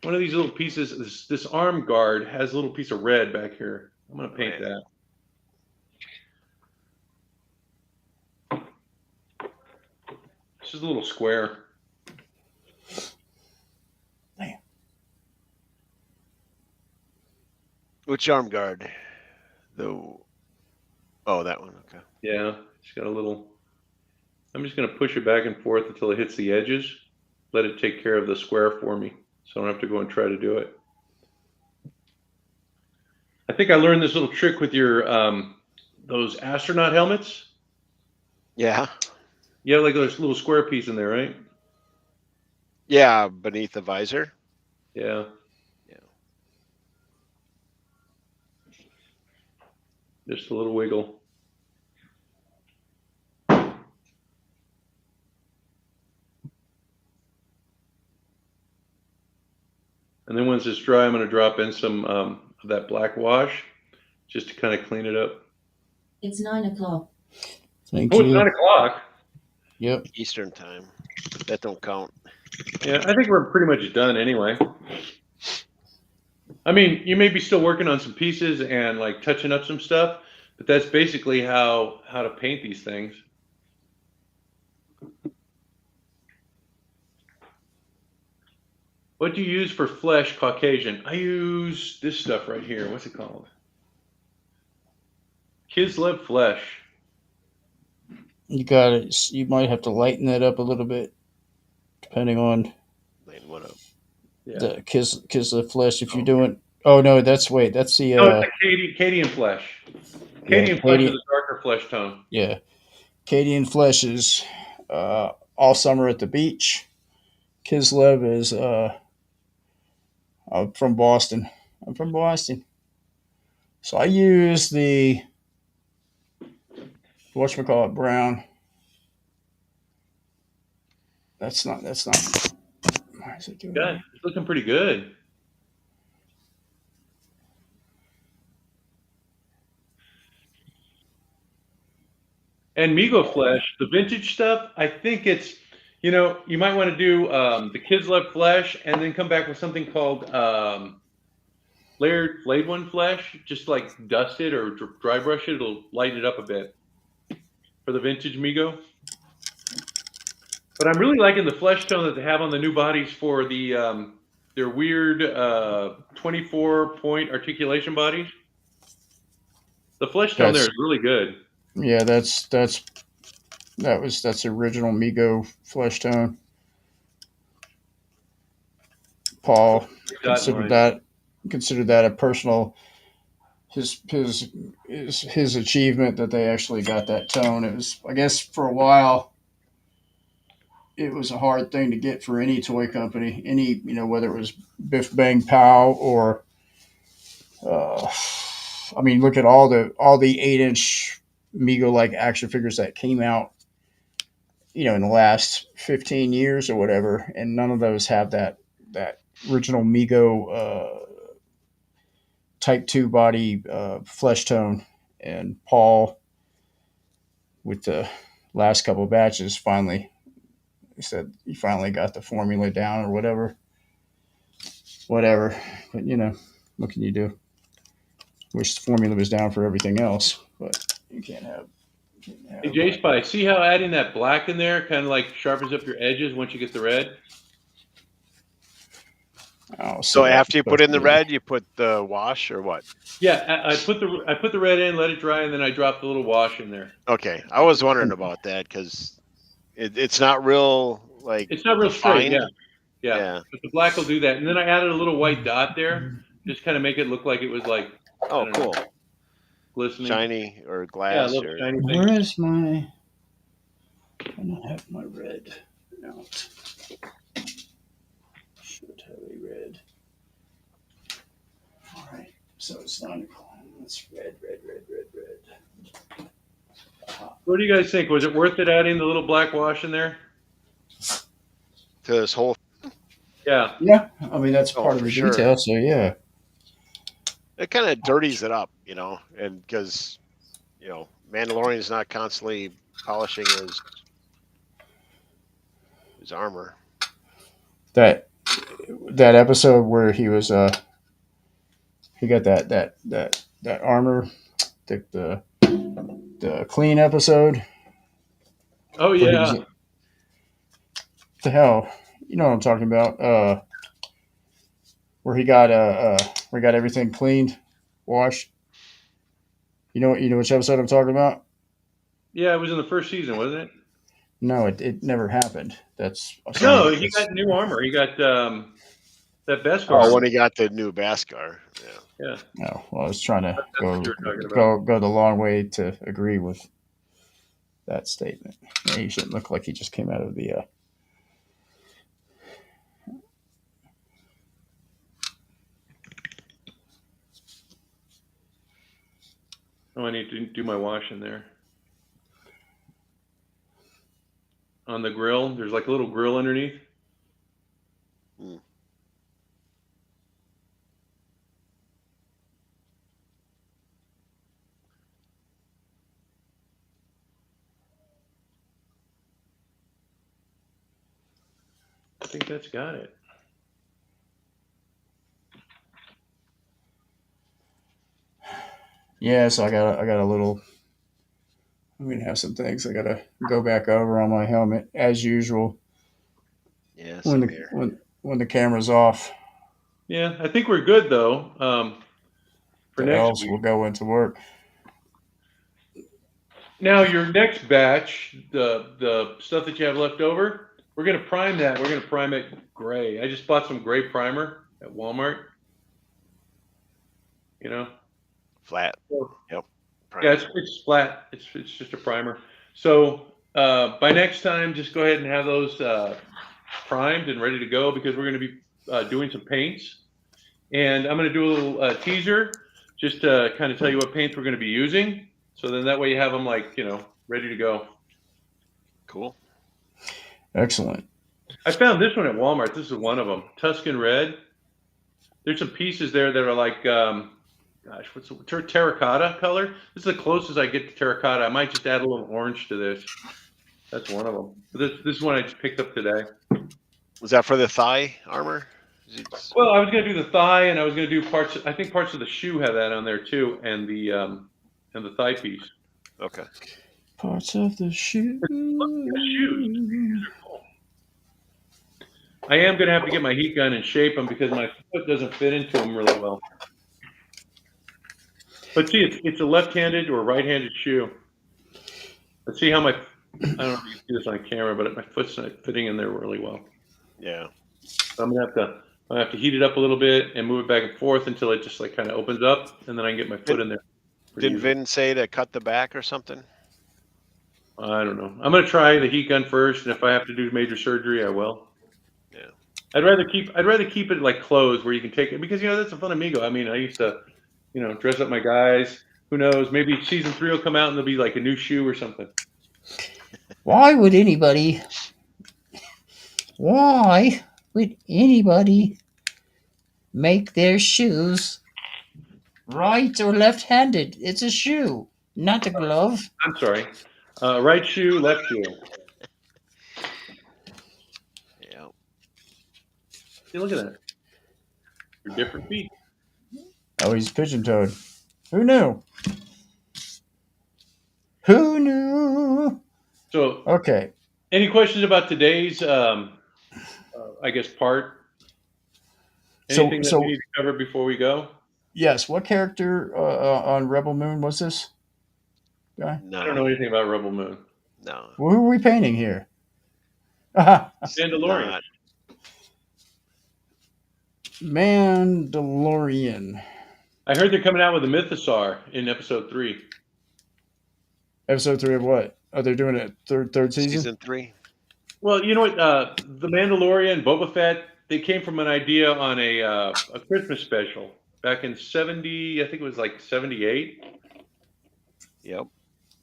One of these little pieces. This arm guard has a little piece of red back here. I'm going to paint that. This is a little square. Man. Which arm guard? Oh, that one. Okay. Yeah, it's got a little. I'm just going to push it back and forth until it hits the edges. Let it take care of the square for me, so I don't have to go and try to do it. I think I learned this little trick with your those astronaut helmets. Yeah. You have like those little square piece in there, right? Yeah, beneath the visor. Yeah. Yeah. Just a little wiggle. And then once it's dry, I'm going to drop in some of that black wash just to kind of clean it up. It's 9 o'clock. Thank Oh, you. it's 9 o'clock. Yep. Eastern time. That don't count. Yeah, I think we're pretty much done anyway. I mean, you may be still working on some pieces and like touching up some stuff, but that's basically how to paint these things. What do you use for flesh Caucasian? I use this stuff right here. What's it called? Kislev flesh. You got it. You might have to lighten that up a little bit, depending on Lighten what up? the Kislev flesh. If you're doing, oh no, that's the No, it's a Cadian flesh. Cadian flesh is a darker flesh tone. Yeah, Cadian flesh is all summer at the beach. Kislev is I'm from Boston. So I use the whatchamacallit brown. That's not. Why is it doing Yeah, it's looking pretty good. And Migo flesh, the vintage stuff, I think it's, you might want to do the Kislev flesh and then come back with something called layered flayed one flesh. Just like dust it or dry brush it. It'll lighten it up a bit for the vintage Migo. But I'm really liking the flesh tone that they have on the new bodies for the their weird 24-point articulation bodies. The flesh tone there is really good. Yeah, that's original Migo flesh tone. Paul considered that a personal his achievement that they actually got that tone. It was, I guess, for a while it was a hard thing to get for any toy company, whether it was Biff Bang Pow or I mean, look at all the 8-inch Mego like action figures that came out, in the last 15 years or whatever, and none of those have that original Mego Type 2 body flesh tone. And Paul, with the last couple of batches, he said he finally got the formula down or whatever. But What can you do? Wish the formula was down for everything else, but you can't have. Hey, J Spy, see how adding that black in there kind of like sharpens up your edges once you get the red? Oh, So that's after you put supposed in to the be. red, you put the wash or what? Yeah, I put the red in, let it dry, and then I drop the little wash in there. Okay, I was wondering about that because it's not real like It's not real straight, defined. yeah. Yeah. But the black will do that, and then I added a little white dot there, just kind of make it look like it was like I Oh, don't know, cool. glistening. Shiny or Yeah, a glass little or shiny thing. Where is my? I don't have my red out. Should have a red. All right, so it's 9 o'clock. That's red, red, red, red, red. What do you guys think? Was it worth it adding the little black wash in there? to this whole. Yeah. Yeah, I mean that's Oh, part of for the sure. detail. So yeah, It kind of dirties it up, and because Mandalorian is not constantly polishing his armor. that that episode where he got that armor, the clean episode Oh where he was yeah. the hell, you know what I'm talking about? Where he got everything cleaned, washed. You know which episode I'm talking about? Yeah, it was in the first season, wasn't it? No, it never happened. That's so No, he it's got new armor. He got that Beskar Oh, armor. when he got the new Beskar. Yeah. Yeah, no. Well, I was trying to that's what you were talking about. go the long way to agree with that statement. Yeah, he shouldn't look like he just came out of the. Oh, I need to do my wash in there. On the grill, there's like a little grill underneath. Hmm. I think that's got it. Yeah, so I got a little. I'm gonna have some things I gotta go back over on my helmet as usual Yeah, same here. when the camera's off. Yeah, I think we're good though. For The next elves week. will go into work. Now your next batch, the stuff that you have left over, we're gonna prime that. We're gonna prime it gray. I just bought some gray primer at Walmart. You know. Flat. So, Yep. yeah, it's flat. It's just a primer. So by next time, just go ahead and have those primed and ready to go because we're going to be doing some paints. And I'm going to do a little teaser just to kind of tell you what paints we're going to be using. So then that way you have them ready to go. Cool. Excellent. I found this one at Walmart. This is one of them, Tuscan Red. There's some pieces there that are like, gosh, what's the terracotta color? This is the closest I get to terracotta. I might just add a little orange to this. That's one of them. This is one I just picked up today. Was that for the thigh armor? Well, I was going to do the thigh, and I was going to do parts. I think parts of the shoe have that on there too, and the thigh piece. Okay. Parts of the shoe. Shoes. Cool. I am going to have to get my heat gun and shape them because my foot doesn't fit into them really well. But see, it's a left-handed or right-handed shoe. Let's see how I don't know if you can see this on camera, but my foot's not fitting in there really well. Yeah. So I'm gonna have to heat it up a little bit and move it back and forth until it just like kind of opens up, and then I can get my foot in there. Didn't Vin say to cut the back or something? I don't know. I'm gonna try the heat gun first, and if I have to do major surgery, I will. Yeah. I'd rather keep it like closed where you can take it because that's a fun amigo. I mean, I used to, dress up my guys. Who knows? Maybe season 3 will come out and there'll be like a new shoe or something. Why would anybody make their shoes right or left-handed? It's a shoe, not a glove. I'm sorry. Right shoe, left shoe. Yeah. See, look at that. They're different feet. Oh, he's pigeon-toed. Who knew? Who knew? So, Okay. any questions about today's, I guess, part? So Anything that we so need to cover before we go? yes, what character on Rebel Moon was this guy? I don't No, know anything about Rebel Moon. no, Who are we painting here? Aha, it's Mandalorian. not. Mandolorian. I heard they're coming out with a Mythosaur in episode 3. Episode 3 of what? Oh, they're doing it third season? Season 3. Well, you know what? The Mandalorian, Boba Fett, they came from an idea on a Christmas special back in 70, I think it was like 78. Yep.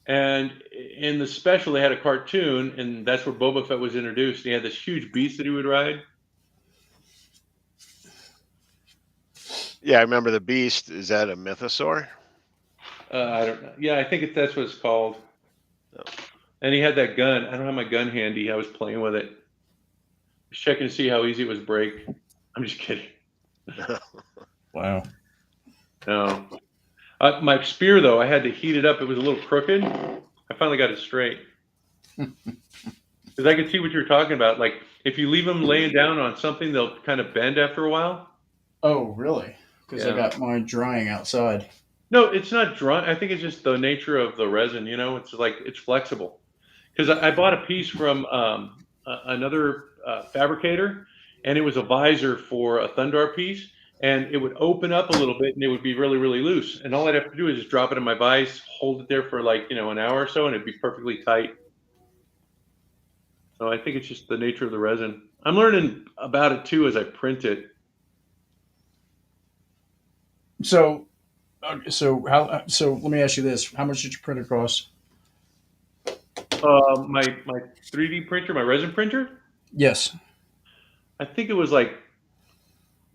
And in the special, they had a cartoon, and that's where Boba Fett was introduced. He had this huge beast that he would ride. Yeah, I remember the Beast. Is that a mythosaur? I don't know. Yeah, I think that's what it's called. No. And he had that gun. I don't have my gun handy. I was playing with it. Just checking to see how easy it was to break. I'm just kidding. Wow. No. My spear, though, I had to heat it up. It was a little crooked. I finally got it straight. Because I could see what you're talking about. Like, if you leave them laying down on something, they'll kind of bend after a while. Oh, really? Because I Yeah. got mine drying outside. No, it's not dry. I think it's just the nature of the resin. It's like it's flexible. Because I bought a piece from another fabricator, and it was a visor for a Thundar piece, and it would open up a little bit, and it would be really, really loose. And all I'd have to do is just drop it in my vise, hold it there for like an hour or so, and it'd be perfectly tight. So I think it's just the nature of the resin. I'm learning about it too as I print it. So, how? So let me ask you this: how much did your printer cost? My 3D printer, my resin printer, Yes. I think it was like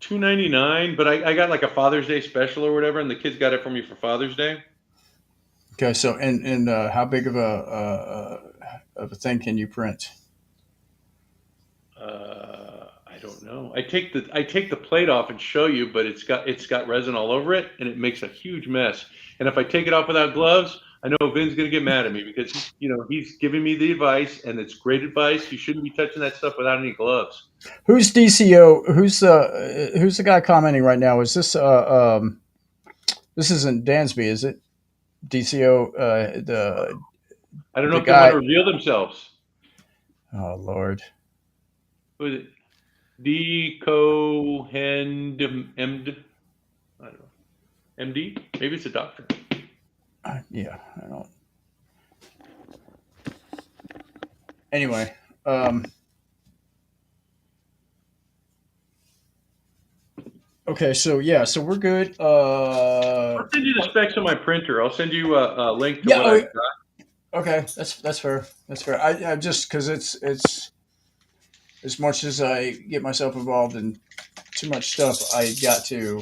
$2.99, but I got like a Father's Day special or whatever, and the kids got it for me for Father's Day. Okay. So, and how big of a thing can you print? I don't know. I take the plate off and show you, but it's got resin all over it, and it makes a huge mess. And if I take it off without gloves, I know Vin's gonna get mad at me because he's giving me the advice, and it's great advice. You shouldn't be touching that stuff without any gloves. Who's DCO? Who's the guy commenting right now? Is this this isn't Dansby, is it? DCO I don't know the if they want guy. to reveal themselves. Oh Lord. Who is it? D Cohen M. I don't know. MD? Maybe it's a doctor. Yeah, I don't. Anyway, okay, so yeah, so we're good. I'll send you the specs on my printer. I'll send you a link to Yeah, what oh, I've yeah. got. Okay, that's fair. That's fair. I just because it's as much as I get myself involved in too much stuff, I got to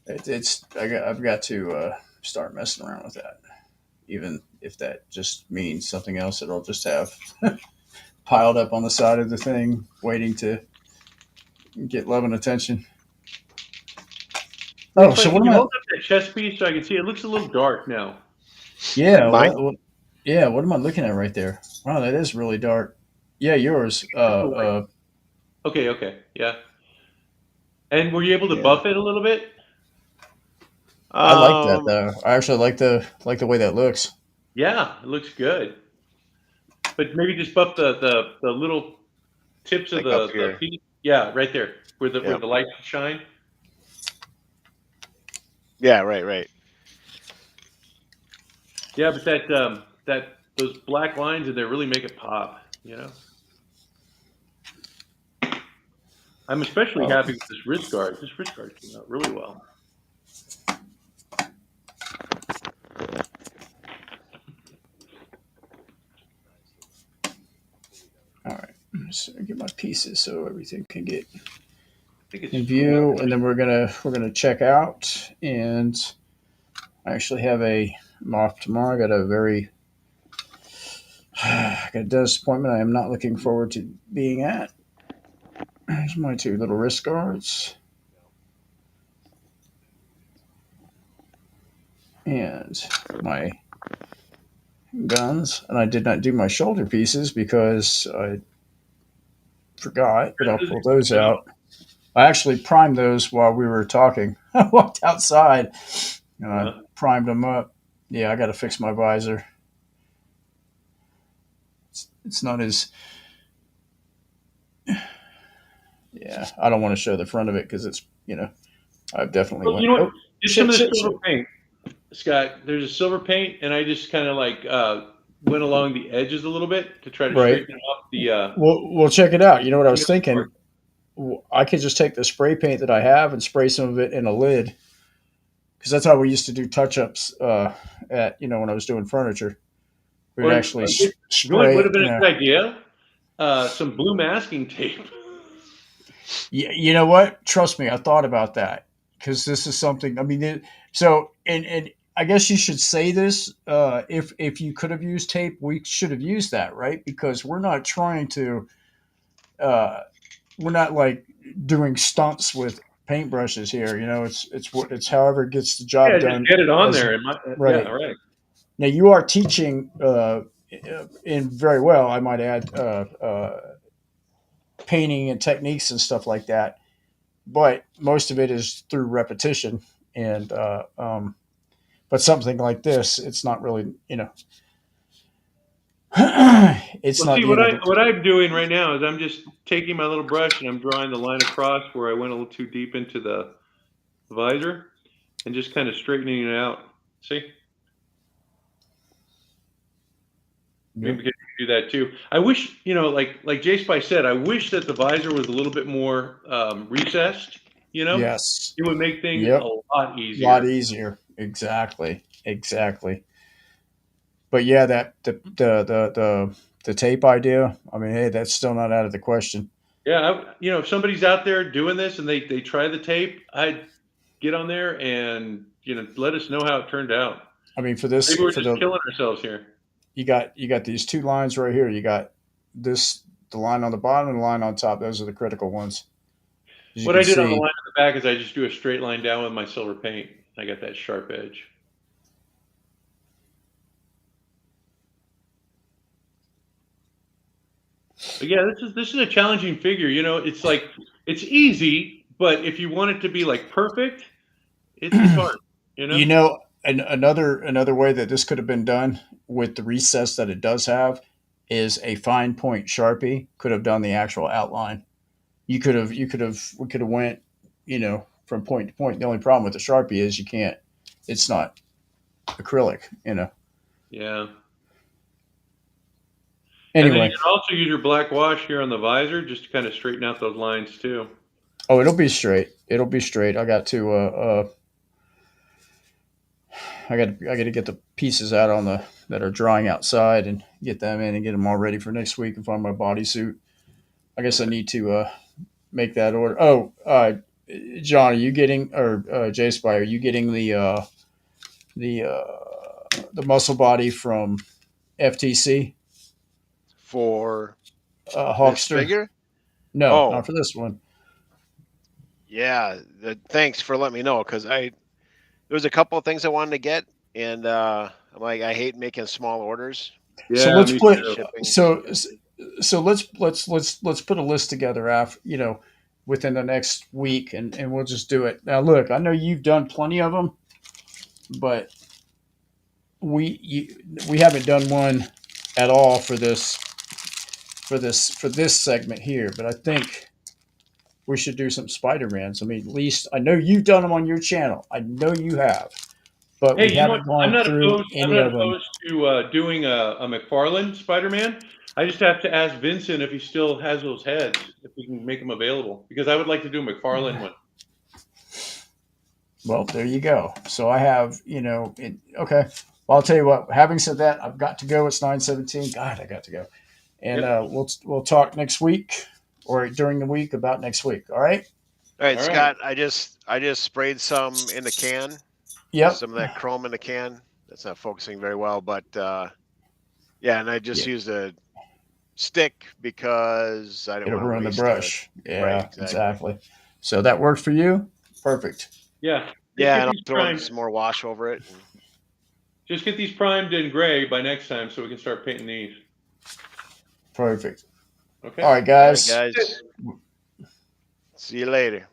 I've got to start messing around with that, even if that just means something else that I'll just have piled up on the side of the thing, waiting to get love and attention. Oh, Looks so like, what can am you I? hold up that chess piece so I can see? It looks a little dark now. Yeah, Mine? yeah. What am I looking at right there? Wow, that is really dark. Yeah, yours. Okay, yeah. And were you able to Yeah. buff it a little bit? I like that Um, though. I actually like the way that looks. Yeah, it looks good. But maybe just buff the little tips of like up the here. piece. Yeah, right there where the Yep. light shine. Yeah, right. Yeah, but that those black lines in there really make it pop. I'm especially Oh, happy with this wrist guard. This wrist guard came out really well. all right. So get my pieces so everything can get I think it's in view, and then we're gonna check out. And I actually have I'm off tomorrow. I got a very I got a dentist appointment I am not looking forward to being at. There's my two little wrist guards. and my guns, and I did not do my shoulder pieces because I forgot, but I'll pull those out. I actually primed those while we were talking. I walked outside and I Yeah. primed them up. Yeah, I got to fix my visor. It's not as, yeah, I don't want to show the front of it because it's, I've definitely Well, you went, know what? oh, Get some shit, of the shit, silver shit. paint, Scott. There's a silver paint, and I just kind of like went along the edges a little bit to try to Right. straighten up the. Well, check it out. You know what I was Part. thinking? I could just take the spray paint that I have and spray some of it in a lid because that's how we used to do touch ups at, when I was doing furniture. We'd Or actually you know what spray would it, have been a good idea? Some blue masking tape. Yeah, you know what? Trust me, I thought about that because this is something. I mean, so and I guess you should say this. If you could have used tape, we should have used that, right? Because we're not trying to. Uh, we're not like doing stunts with paintbrushes here. It's however it gets the Yeah, job just done. get it on As there. Yeah, right right. now, you are teaching in very well. I might add painting and techniques and stuff like that, but most of it is through repetition. And but something like this, it's not really, it's Well, not see the end of the. what I'm doing right now is I'm just taking my little brush and I'm drawing the line across where I went a little too deep into the visor and just kind of straightening it out. See? Yep. Maybe we could do that too. I wish, like J Spice said, I wish that the visor was a little bit more recessed. You know, Yes. it would make things a Yep. lot A lot easier. easier. Exactly. Exactly. But yeah, that the tape idea. I mean, hey, that's still not out of the question. Yeah, if somebody's out there doing this and they try the tape, I'd get on there and let us know how it turned out. I mean, Maybe we're for just the killing ourselves here. you got these two lines right here. You got this the line on the bottom and the line on top. Those are the critical ones. As you What can I did on the see, line in the back is I just do a straight line down with my silver paint. I got that sharp edge. But yeah, this is a challenging figure. It's like it's easy, but if you want it to be like perfect, it's hard. You know? another way that this could have been done with the recess that it does have is a fine point sharpie could have done the actual outline. We could have went, from point to point. The only problem with the sharpie is you can't. It's not acrylic. Yeah. And then you Anyway, can also use your black wash here on the visor just to kind of straighten out those lines too. oh, it'll be straight. It'll be straight. I got to get the pieces out on the that are drying outside and get them in and get them all ready for next week and find my bodysuit. I guess I Okay. need to make that order. Oh, John, are you getting or J Spy? Are you getting the the muscle body from FTC For this Hawkster? figure. No, Oh, not for this one. yeah. Thanks for letting me know because there was a couple of things I wanted to get, and I'm like, I hate making small orders. So Yeah, let's me put The too. shipping. so so let's put a list together after within the next week and we'll just do it. Now look, I know you've done plenty of them, but we haven't done one at all for this segment here. But I think we should do some Spider-Mans. I mean, at least I know you've done them on your channel. I know you have, but Hey, we you know what? haven't gone through I'm any not of them. opposed to doing a McFarlane Spider-Man. I just have to ask Vincent if he still has those heads, if we can make them available, because I would like to do a McFarlane one. Well, there you go. So I have, okay. Well, I'll tell you what. Having said that, I've got to go. It's 9:17. God, I got to go. And Yep. we'll talk next week or during the week about next week. All right. All right, All right. Scott. I just sprayed some in the can, Yep. some of that chrome in the can. That's not focusing very well, but yeah, and I just Yeah. used a stick because I didn't It'll want to ruin the waste the. brush. Right, Yeah, exactly. exactly. So that works for you. Perfect. Yeah. Yeah, Get and I'll these throw in primed. some more wash over it. Just get these primed in gray by next time so we can start painting these. Perfect. Okay. All right, All right, guys. guys. See you later.